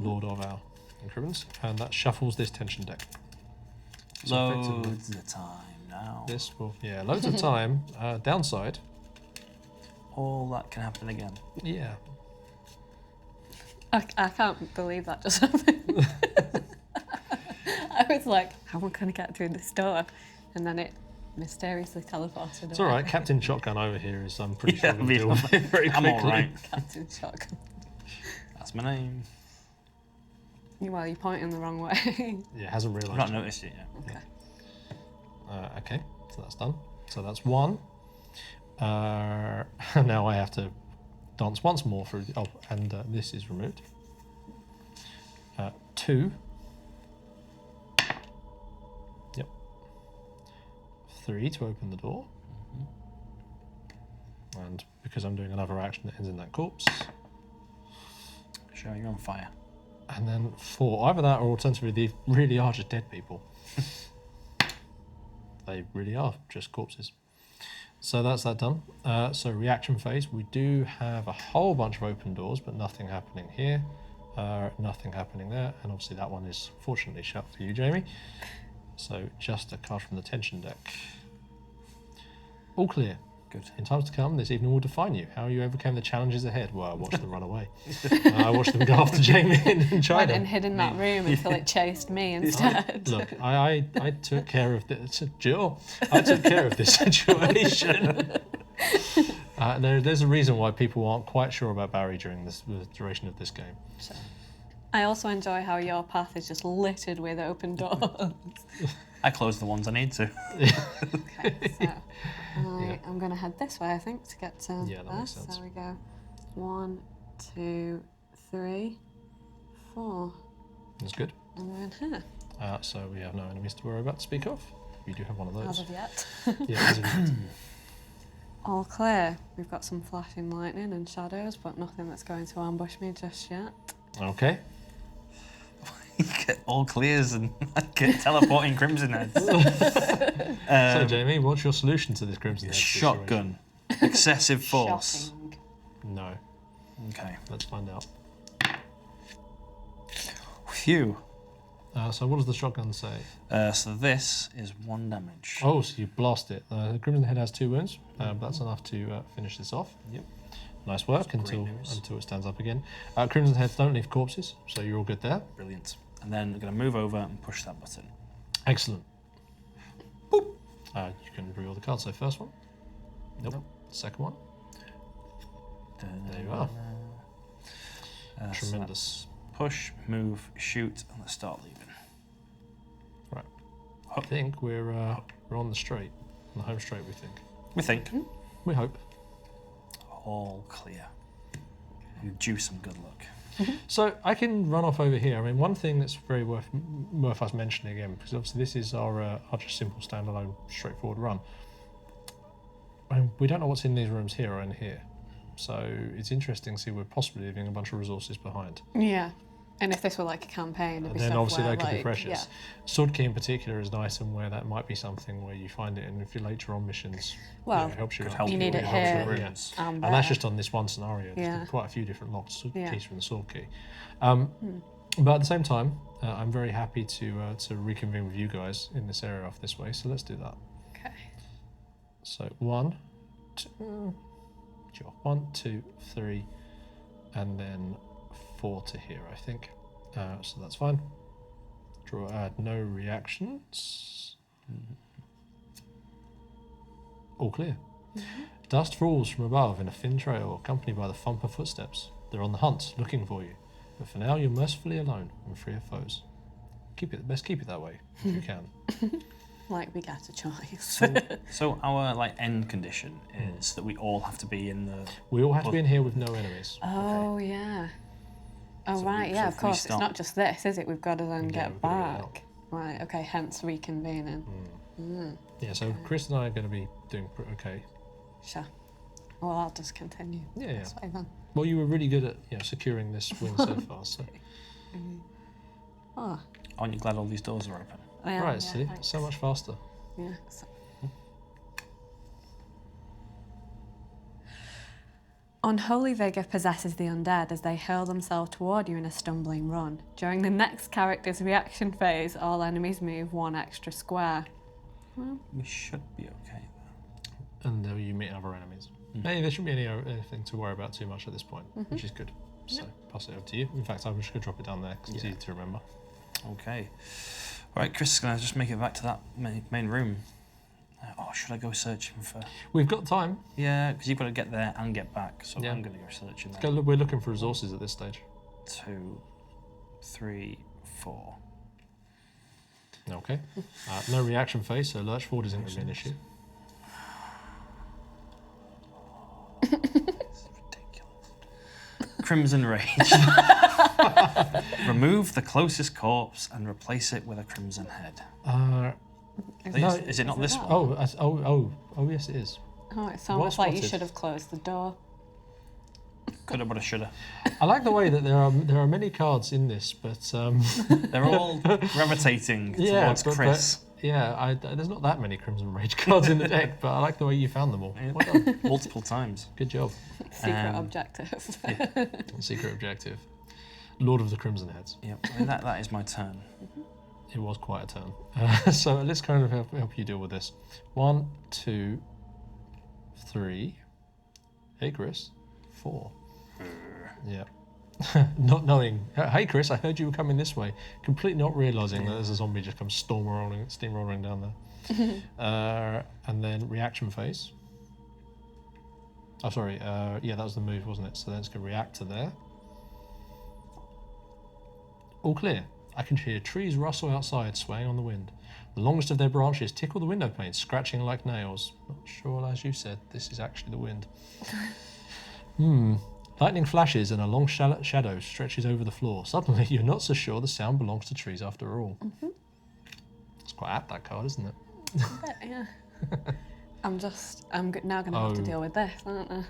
Lord of our ink ribbons, and that shuffles this tension deck. So loads of time now. This will, loads of time. Downside. All that can happen again. Yeah. I can't believe that just happened. I was like, how am I going to get through this door? And then it mysteriously teleported away. It's all right. Captain Shotgun over here is, I'm pretty sure, going to deal with it very I'm quickly. all right. Captain Shotgun. That's my name. Well, you're pointing the wrong way. Yeah, hasn't realised. I've not noticed it yet. Okay. Okay, so that's done. So that's 1. Now I have to dance once more through. And this is removed. 2. Yep. 3 to open the door. And because I'm doing another action that ends in that corpse. Showing you're on fire. And then 4. Either that or alternatively, they really are just dead people. They really are just corpses. So that's that done. So reaction phase, we do have a whole bunch of open doors, but nothing happening here. Nothing happening there. And obviously that one is fortunately shut for you, Jamie. So just a card from the tension deck. All clear. Good. In times to come, this evening will define you. How you overcame the challenges ahead. Well, I watched them run away. I watched them go after Jamie in China. Went and hid in that room until it chased me instead. I took care of this. Jill, I took care of this situation. There's a reason why people aren't quite sure about Barry during the duration of this game. So, I also enjoy how your path is just littered with open doors. I close the ones I need to. Okay, so I'm going to head this way, I think, to get to that makes sense. There we go. 1, 2, 3, 4. That's good. And we're in here. So we have no enemies to worry about to speak of. You do have one of those. As of yet. Yeah, as of yet. All clear. We've got some flashing lightning and shadows, but nothing that's going to ambush me just yet. Okay. You get all clears and get teleporting crimson heads. So, Jamie, what's your solution to this crimson head Shotgun. Excessive force. Shocking. situation? No. Okay. Let's find out. Phew. So what does the shotgun say? So this is 1 damage. Oh, so you blast it. The crimson head has 2 wounds, but that's enough to finish this off. Yep. Nice work That's great until news. it stands up again. Crimson heads don't leave corpses, so you're all good there. Brilliant. And then I'm going to move over and push that button. Excellent. Boop. You can reveal the card. So first one. Nope. Second one. There you are. So Tremendous. push, move, shoot, and let's start leaving. Right. I think we're on the straight, on the home straight. We think. We think. We hope. All clear. And due some good luck. So I can run off over here. I mean, one thing that's very worth us mentioning again, because obviously this is our just simple standalone, straightforward run. We don't know what's in these rooms here or in here, so it's interesting to see we're possibly leaving a bunch of resources behind. Yeah. And if this were like a campaign, it'd And be then stuff obviously where, they could be like, precious. Sword key in particular is nice, and where that might be something where you find it, and if you're later on missions, Well, it helps you. could out. help you need it helps you here. rooms. And that's just on this one scenario. There's Yeah. quite a few different locked Yeah. keys from the sword key. But at the same time, I'm very happy to reconvene with you guys in this area off this way. So let's do that. Okay. So 1, 2, sure, 1, 2, 3, and then 4 to here, I think. So that's fine. Draw. No reactions. All clear. Dust falls from above in a thin trail, accompanied by the thump of footsteps. They're on the hunt, looking for you. But for now, you're mercifully alone and free of foes. Keep it that way if you can. Like we get a choice. So our end condition is that we all have to be in the. We all have to be in here with no enemies. Oh, yeah. Oh, So right, we- yeah, so of if we course. It's start- not just this, is it? We've got to then Yeah, get we've gotta get out. back. Right, okay, hence reconvening. Yeah, so Chris and I are going to be doing okay. Sure. Well, I'll just continue. Yeah, This way then. Well, you were really good at securing this win so far. So. Oh, Aren't you glad all these doors are open? I am, Right, yeah, see, thanks. so much faster. Yeah. Unholy vigour possesses the undead as they hurl themselves toward you in a stumbling run. During the next character's reaction phase, all enemies move 1 extra square. We should be okay. And you meet other enemies. Hey, there shouldn't be anything to worry about too much at this point, which is good. So pass it over to you. In fact, I'm just going to drop it down there because it's easy to remember. Okay. All right, Chris is going to just make it back to that main room. Should I go searching for? We've got time. Yeah, because you've got to get there and get back. So Yeah. I'm going to go searching. There. We're looking for resources at this stage. 2, 3, 4. Okay. No reaction phase, so lurch forward isn't going to be an issue. This is ridiculous. Crimson Rage. Remove the closest corpse and replace it with a crimson head. Is it not this one? Yes, it is. Oh, it's Well almost like you spotted. should have closed the door. Coulda, woulda, shoulda. I like the way that there are many cards in this, but They're all gravitating towards Chris. there's not that many Crimson Rage cards in the deck, but I like the way you found them all. Well done. Multiple times. Good job. Secret objective. Secret objective. Lord of the Crimson Heads. Yep. I mean, that is my turn. It was quite a turn. So let's kind of help you deal with this. 1, 2, 3. Hey, Chris. 4. Yeah. Not knowing. Hey, Chris, I heard you were coming this way. Completely not realising that there's a zombie just comes steamrolling down there. And then reaction phase. Oh, sorry. Yeah, that was the move, wasn't it? So then it's going to react to there. All clear. I can hear trees rustle outside, swaying on the wind. The longest of their branches tickle the window panes, scratching like nails. Not sure, as you said, this is actually the wind. Lightning flashes and a long shadow stretches over the floor. Suddenly, you're not so sure the sound belongs to trees after all. It's quite apt, that card, isn't it? Yeah. I'm now going to have to deal with this, aren't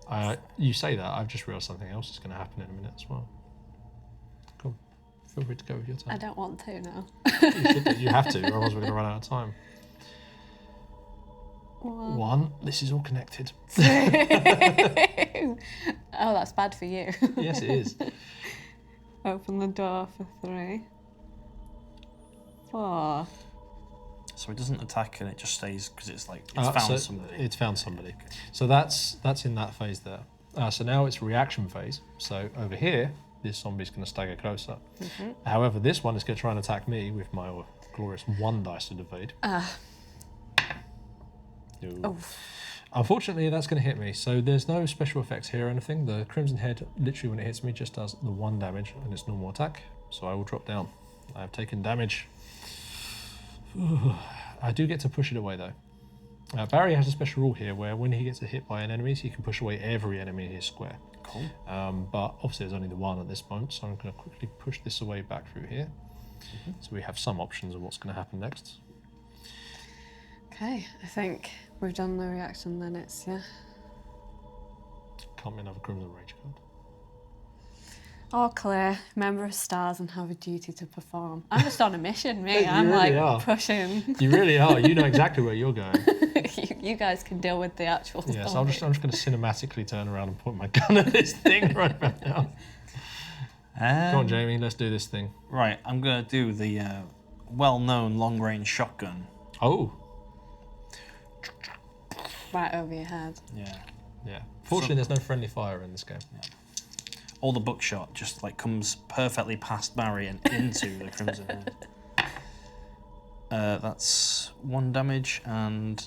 I? You say that, I've just realised something else is going to happen in a minute as well. Cool. Feel free to go with your time. I don't want to now. You should do. You have to, or else we're going to run out of time. One. This is all connected. Oh, that's bad for you. Yes, it is. Open the door for 3. 4. So it doesn't attack and it just stays because it's like it's found somebody. It's found somebody. So that's in that phase there. So now it's reaction phase. So over here, this zombie's going to stagger closer. However, this one is going to try and attack me with my glorious 1 dice to evade. Unfortunately, that's going to hit me. So there's no special effects here or anything. The Crimson Head, literally when it hits me, just does the 1 damage and its normal attack. So I will drop down. I have taken damage. I do get to push it away though. Barry has a special rule here where when he gets hit by an enemy, he can push away every enemy in his square. Cool. But obviously there's only the 1 at this moment, so I'm going to quickly push this away back through here. So we have some options of what's going to happen next. Okay, I think we've done the reaction then, yeah. Can't be another Crimson Rage card. All clear, member of stars and have a duty to perform. I'm just on a mission, me. I'm really like pushing. You really are. You know exactly where you're going. you guys can deal with the actual Yeah, stuff. so I'm just going to cinematically turn around and point my gun at this thing right about now. Come on, Jamie, let's do this thing. Right, I'm going to do the well-known long-range shotgun. Oh. Right over your head. Yeah. Fortunately, there's no friendly fire in this game. Yeah. All the buckshot just like comes perfectly past Barry and into the Crimson Head. That's 1 damage and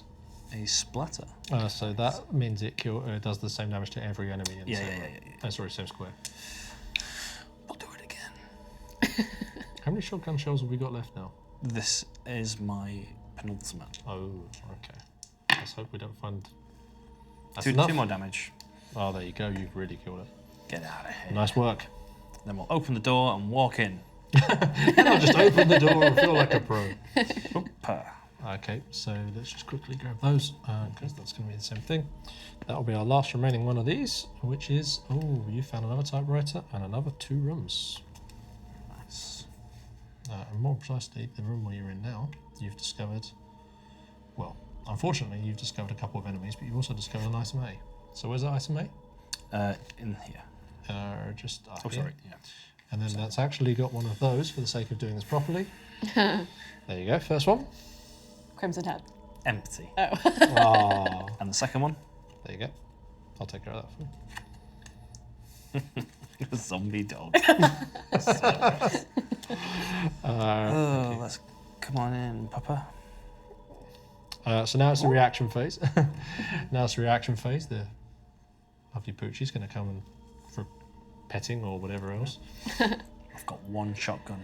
a splatter. So that means it does the same damage to every enemy in the same row. Yeah. Sorry, same square. We'll do it again. How many shotgun shells have we got left now? This is my penultimate. Oh, okay. Let's hope we don't find... That's 2 enough. more damage. Oh, there you go. You've really killed it. Get out of here. Nice work. Then we'll open the door and walk in. And I'll just open the door and feel like a pro. Oopa. Okay, so let's just quickly grab those, because that's going to be the same thing. That'll be our last remaining one of these, which is, oh, you found another typewriter and another 2 rooms. Nice. And more precisely, the room where you're in now, you've discovered, well, unfortunately, you've discovered a couple of enemies, but you've also discovered an item A. So where's that item A? In here. Just up here. Sorry, yeah. And then that's actually got one of those for the sake of doing this properly. There you go, first one. Crimson Head. Empty. Oh. And the second one? There you go. I'll take care of that for you. A zombie dog. Let's come on in, Papa. So now it's the reaction phase. Now it's the reaction phase. The lovely Poochie's going to come and for petting or whatever else. I've got 1 shotgun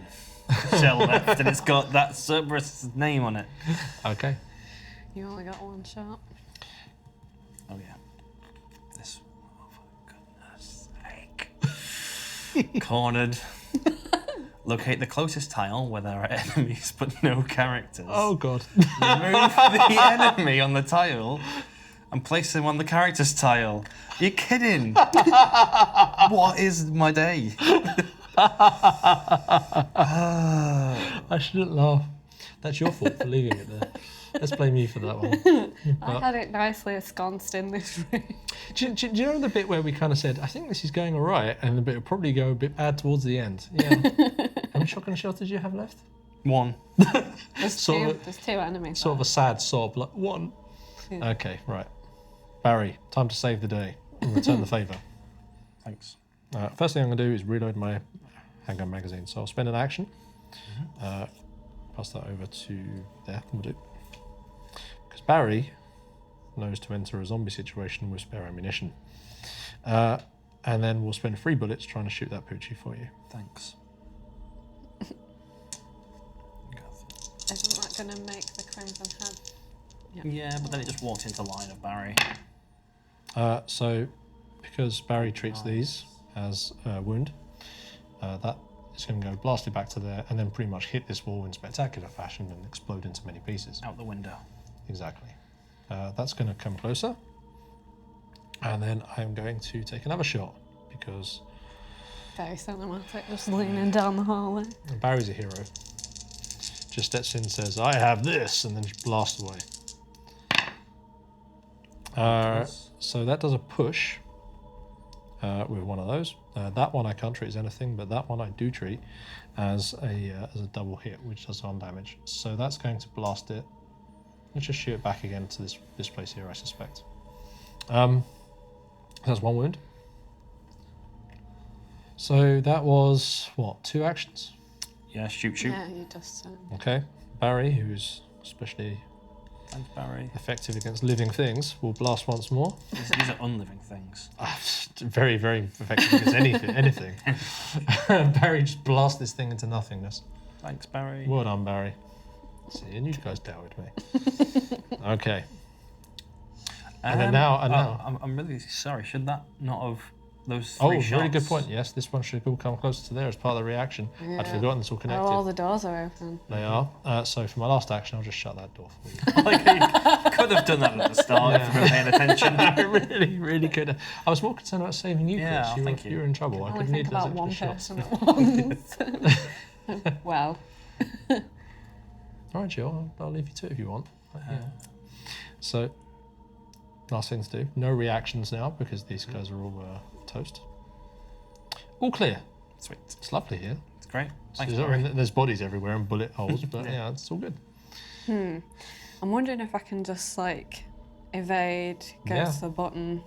shell left, and it's got that Cerberus' name on it. Okay. You only got 1 shot. Oh yeah. This. Oh for goodness sake. Cornered. Locate the closest tile where there are enemies but no characters. Oh god. Remove the enemy on the tile and place him on the characters tile. You're kidding. What is my day? I shouldn't laugh. That's your fault for leaving it there. Let's blame you for that one. I had it nicely ensconced in this room. Do you know the bit where we kind of said, I think this is going all right, and the bit will probably go a bit bad towards the end? Yeah. How many shotgun shells did you have left? 1. There's 2 enemies. Sort of a sad sob, like 1. Yeah. Okay, right. Barry, time to save the day and return the favour. Thanks. First thing I'm going to do is reload my handgun magazine. So I'll spend an action. Pass that over to there. We'll do. Because Barry knows to enter a zombie situation with spare ammunition. And then we'll spend 3 bullets trying to shoot that Poochie for you. Thanks. Isn't that going to make the Crimson Head? Yeah, but then it just walked into line of Barry. So, because Barry treats these as a wound, that is going to go blasted back to there and then pretty much hit this wall in spectacular fashion and explode into many pieces. Out the window. Exactly. That's going to come closer. And then I'm going to take another shot because... Very cinematic, just leaning down the hallway. Barry's a hero. Just steps in and says, I have this, and then just blasts away. So that does a push with one of those. That one I can't treat as anything, but that one I do treat as a double hit, which does 1 damage. So that's going to blast it. Let's just shoot it back again to this place here, I suspect. That's 1 wound. So that was, what, 2 actions? Yeah, shoot. Yeah, you just... Okay. Barry, who's especially Thanks, Barry. effective against living things, will blast once more. These are unliving things. Very, very effective against anything. Barry just blasts this thing into nothingness. Thanks, Barry. Well done, Barry. See, and you guys doubted me. Okay. And then now... I'm really sorry. Should that not have... Those 3 Oh, shots? really good point. Yes, this one should all come closer to there as part of the reaction. Yeah. I'd forgotten it's all connected. Oh, all the doors are open. They are. So for my last action, I'll just shut that door for you. Like, you could have done that at the start if you were paying attention. I really could have. I was more concerned about saving you, Yeah, Chris. thank you. You were in trouble. I Only couldn't think need those about one extra shots. person at once. Wow. All right, Jill, I'll leave you to it if you want. Yeah. So, last thing to do. No reactions now because these guys are all toast. All clear. Sweet. It's lovely here. It's great. So Thanks, Barry. there's bodies everywhere and bullet holes, but yeah, it's all good. I'm wondering if I can just like evade, go to the button.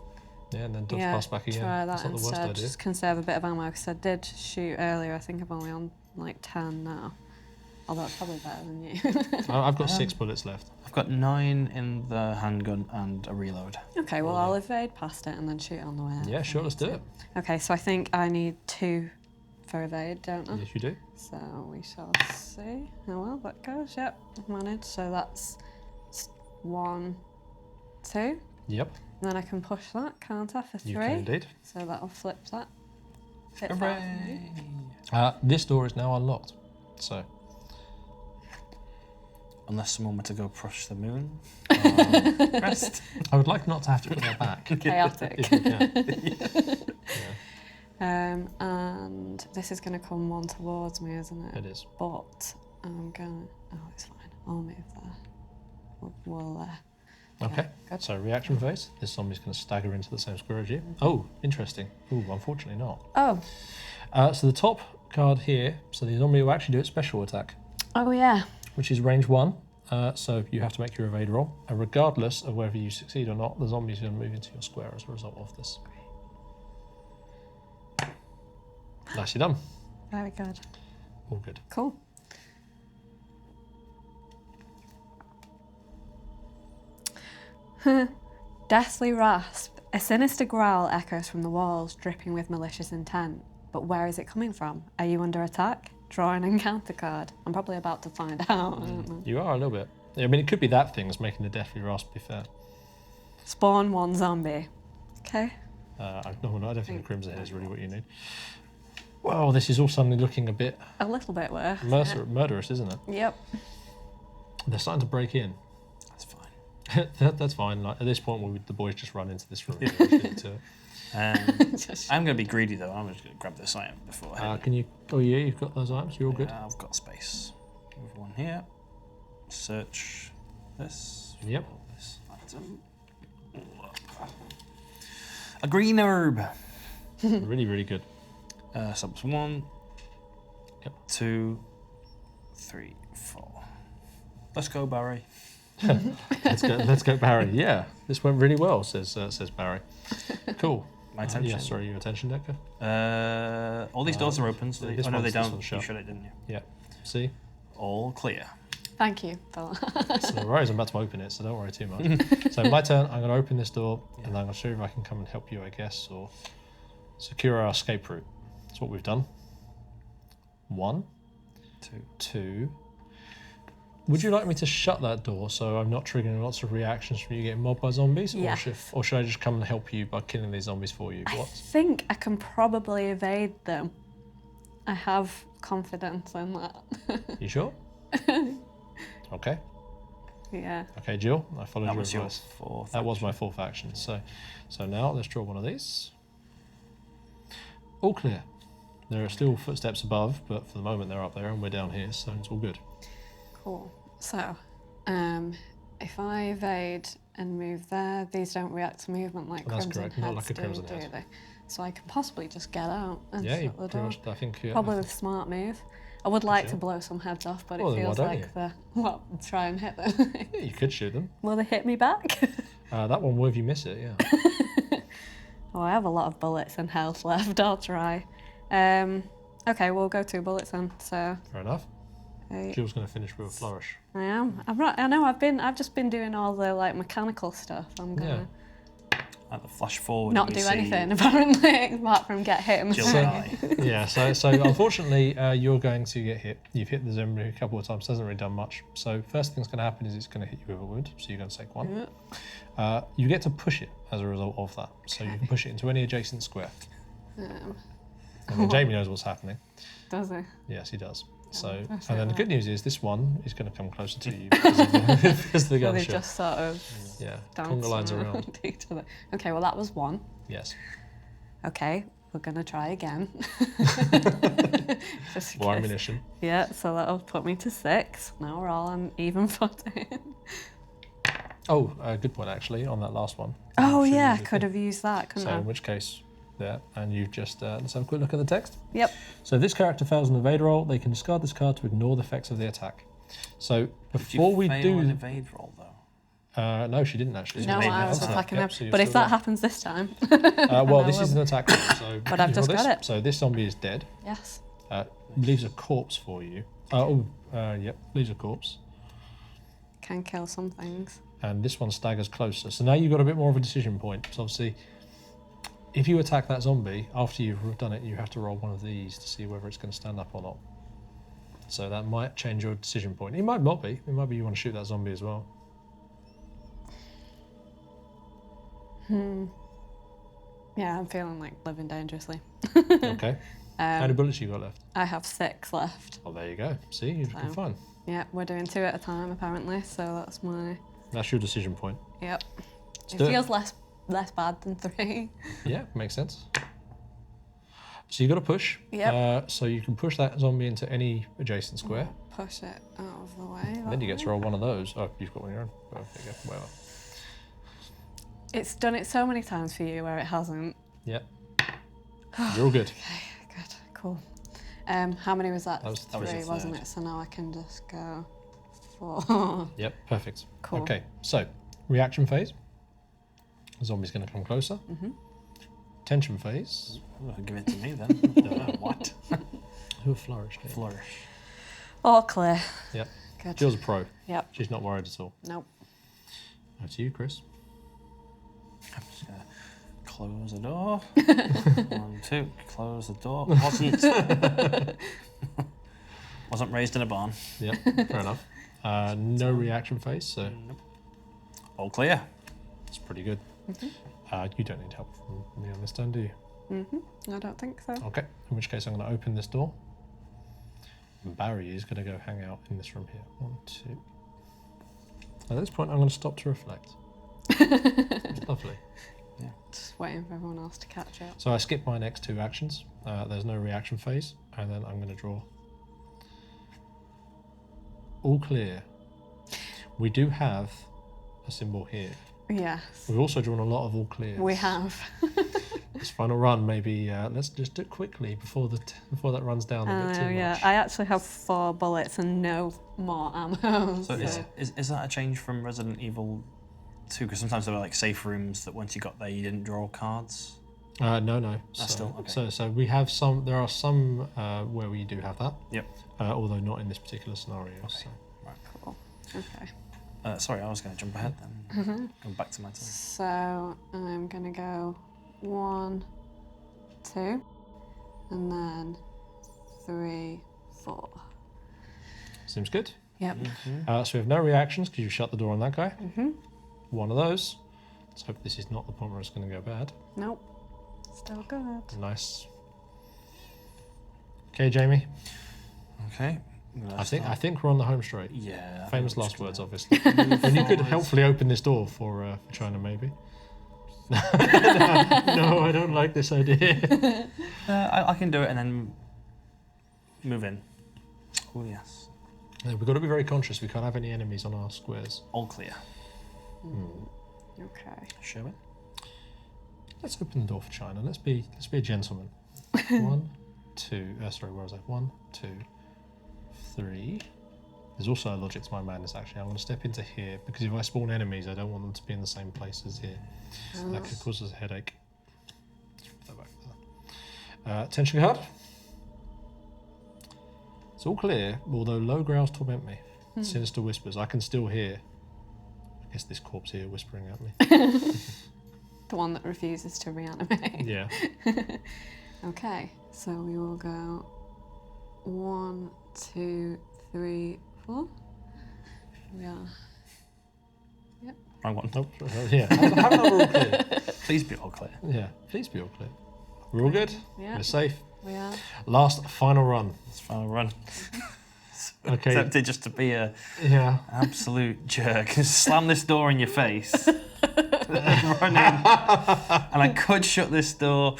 Yeah, and then dodge pass back again. Try That's that not the worst instead. idea. Just conserve a bit of ammo because I did shoot earlier. I think I'm only on like 10 now. Although it's probably better than you. I've got 6 bullets left. I've got 9 in the handgun and a reload. Okay, well I'll evade past it and then shoot it on the way out. Yeah, sure, let's do it. Okay, so I think I need 2 for evade, don't I? Yes, you do. So we shall see how well that goes. Yep, managed. So that's 1, 2. Yep, And then I can push that, can't I, for 3? you can indeed. So that'll flip that. Fit Hooray! This door is now unlocked. So, Unless someone were to go crush the moon. Rest. I would like not to have to put that back. Chaotic. If you can. And this is going to come one towards me, isn't it? It is. But I'm going to... Oh, it's fine. I'll move there. We'll Okay, good. so reaction phase. This zombie's going to stagger into the same square as you. Oh, interesting. Oh, unfortunately not. Oh. So the top card here, so the zombie will actually do its special attack, Oh, yeah. which is range 1. So you have to make your evade roll. And regardless of whether you succeed or not, the zombie's going to move into your square as a result of this. Nicely done. Very good. All good. Cool. Deathly rasp. A sinister growl echoes from the walls, dripping with malicious intent. But where is it coming from? Are you under attack? Draw an encounter card. I'm probably about to find out. I don't know. You are a little bit. I mean, it could be that thing that's making the deathly rasp, to be fair. Spawn 1 zombie. Okay. I don't think the crimson is really what you need. Well, this is all suddenly looking a bit A little bit worse. murderous, isn't it? Yep. They're starting to break in. That's fine. That's fine. Like, at this point, the boys just run into this room. And rush into it. I'm going to be greedy though. I'm just going to grab this item before. Can you? Oh yeah, you've got those items. You're all good. I've got space. Move one here. Search this. Yep. For this item. A green herb. Really, really good. Subs 1. Yep. 2, 3, 4. Let's go, Barry. Let's go, Barry. Yeah, this went really well. Says Barry. Cool. My attention. Yeah, sorry, your attention, Decker. All these doors are open. So this no, they one's don't. shut. You shut it, didn't you? Yeah. See. All clear. Thank you for that. So no worries, I'm about to open it, so don't worry too much. So my turn, I'm going to open this door, and I'm going to show you if I can come and help you, I guess, or secure our escape route. That's what we've done. 1, 2. Would you like me to shut that door so I'm not triggering lots of reactions from you getting mobbed by zombies? Yes. Or should I just come and help you by killing these zombies for you? I think I can probably evade them. I have confidence in that. You sure? Okay. Yeah. Okay, Jill, I followed That your was your advice. fourth. That was my fourth action. So now let's draw one of these. All clear. There are still footsteps above, but for the moment they're up there and we're down here, so it's all good. Cool. So, if I evade and move there, these don't react to movement like That's crimson correct, heads not like a crimson do head. they? So I could possibly just get out and Yeah, you shut the pretty door. much, I think... Yeah, Probably the smart move. I would like to should. blow some heads off, but Well, it then why feels don't like you? well, try and hit them. Yeah, you could shoot them. Will they hit me back? That one will if you miss it, yeah. Oh, I have a lot of bullets and health left. I'll try. Okay, we'll go 2 bullets then. So Fair enough. 8. Jill's going to finish with a flourish. I am. I know. I've just been doing all the like mechanical stuff. I'm gonna At the flash forward. not we do see anything apparently, apart from get hit. And Jill mistake. die. Yeah, so unfortunately you're going to get hit. You've hit the zombie a couple of times, hasn't really done much. So first thing's going to happen is it's going to hit you with a wound, so you're going to take 1. Yeah. You get to push it as a result of that. So you can push it into any adjacent square. And then Jamie knows what's happening. Does he? Yes, he does. So, that's and then the right. good news is this one is going to come closer to you because of the, because of the So gunshot. they just sort of Yeah, dance conga lines around. each other. Okay, well that was 1. Yes. Okay, we're gonna try again. Just in More case. ammunition. Yeah, so that'll put me to 6. Now we're all on even footing. Oh, good point actually on that last one. Oh Should yeah, use the could thing. have used that, couldn't So I? in which case, there, and you've just, let's have a quick look at the text. Yep. So if this character fails an evade roll, they can discard this card to ignore the effects of the attack. So before we Did you fail an do... evade roll though? no, she didn't actually. No, made I that was up. attacking Yep, him. so you're But if still that there. happens this time, Well, this will. is an attack roll, so... But I've you just roll got this. it. So this zombie is dead. yes. Leaves a corpse for you. Yep, leaves a corpse. Can kill some things. And this one staggers closer. So now you've got a bit more of a decision point. So obviously, if you attack that zombie, after you've done it, you have to roll one of these to see whether it's going to stand up or not. So that might change your decision point. It might not be. It might be you want to shoot that zombie as well. Yeah, I'm feeling like living dangerously. Okay. How many bullets you got left? I have 6 left. Oh, there you go. See, you've been So- fine. Yeah, we're doing 2 at a time apparently, so that's my... That's your decision point. Yep. Let's It do it. feels less bad than 3. Yeah, makes sense. So you got to push. Yep. So you can push that zombie into any adjacent square. Push it out of the way. Then you get to roll one of those. Oh, you've got one of your own. Well, there you go. Whatever. It's done it so many times for you where it hasn't. Yep. You're all good. Okay, good, cool. How many was that? That was 3, your wasn't third. it? So now I can just go 4. Yep, perfect. Cool. Okay, so reaction phase. The zombie's going to come closer. Tension phase. Oh, give it to me then. What? Who flourished? Here? Flourish. All clear. Yep. Good. Jill's a pro. Yep. She's not worried at all. Nope. Over to you, Chris. I'm just gonna close the door. 1, 2. Close the door. Wasn't raised in a barn. Yep, fair enough. No reaction phase, so Nope. All clear. it's pretty good. You don't need help from me on this turn, do you? I don't think so. Okay, in which case I'm going to open this door. And Barry is going to go hang out in this room here. 1, 2. At this point, I'm going to stop to reflect. It's lovely. Just waiting for everyone else to catch up. So I skip my next 2 actions. There's no reaction phase, and then I'm going to draw. All clear. We do have a symbol here. Yes, We've also drawn a lot of all clears. we have. This final run, maybe let's just do it quickly before before that runs down a bit too Yeah, much. I actually have 4 bullets and no more ammo. So is that a change from Resident Evil 2? Because sometimes there were like safe rooms that once you got there you didn't draw cards. No. That's still okay. So we have some. There are some where we do have that. Yep. Although not in this particular scenario. So. Cool. Okay. Sorry, I was going to jump ahead then. Go back to my turn. So I'm gonna go 1, 2, and then 3, 4. Seems good. Yep. So we have no reactions because you shut the door on that guy. One of those. Let's hope this is not the point where it's going to go bad. Nope. Still good. Nice. Okay, Jamie. Okay. I think we're on the home straight. Yeah. Famous last words, obviously. And you could helpfully open this door for China, maybe. No, I don't like this idea. I can do it and then move in. Oh, yes. Yeah, we've got to be very conscious. We can't have any enemies on our squares. All clear. Okay. Show it. Let's open the door for China. Let's be a gentleman. 1, 2. Sorry, where was I? 1, 2, 3. There's also a logic to my madness. Actually, I'm going to step into here because if I spawn enemies, I don't want them to be in the same place as here. So that could cause us a headache. Put that back there. Tension card. It's all clear, although low growls torment me. Sinister whispers. I can still hear. I guess this corpse here whispering at me. The one that refuses to reanimate. Yeah. Okay, so we will go 1, 2, 3, 4. We are. Yep. Wrong one. Oh, yeah. How about we're all clear? Please be all clear. Yeah, please be all clear. We're all good? Yeah. We're safe? We are. Last, final run. Let's final run. Okay. Tempted just to be a absolute jerk. Slam this door in your face. Run in. And I could shut this door,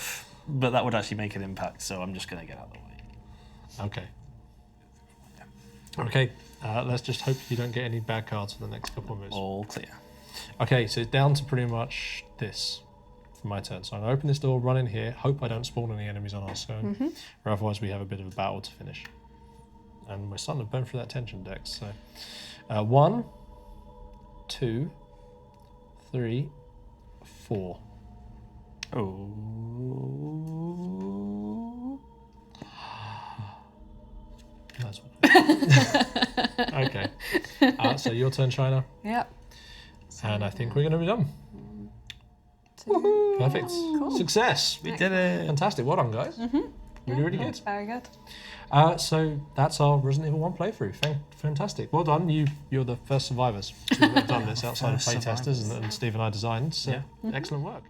but that would actually make an impact, so I'm just going to get out of the way. Okay. Okay, let's just hope you don't get any bad cards for the next couple of moves. All clear. Okay, so it's down to pretty much this for my turn. So I'm going to open this door, run in here, hope I don't spawn any enemies on our stone, or otherwise we have a bit of a battle to finish. And we're starting to burn through that tension, Dex. So 1, 2, 3, 4. Oh. That's okay. So your turn, China. Yep. And I think we're going to be done. 2. Perfect. Cool. Success. We did it. Fantastic. Well done, guys. Really, really good. Very good. So that's our Resident Evil 1 playthrough. Fantastic. Well done. You're the first survivors to have done this outside of playtesters and Steve and I designed. So excellent work.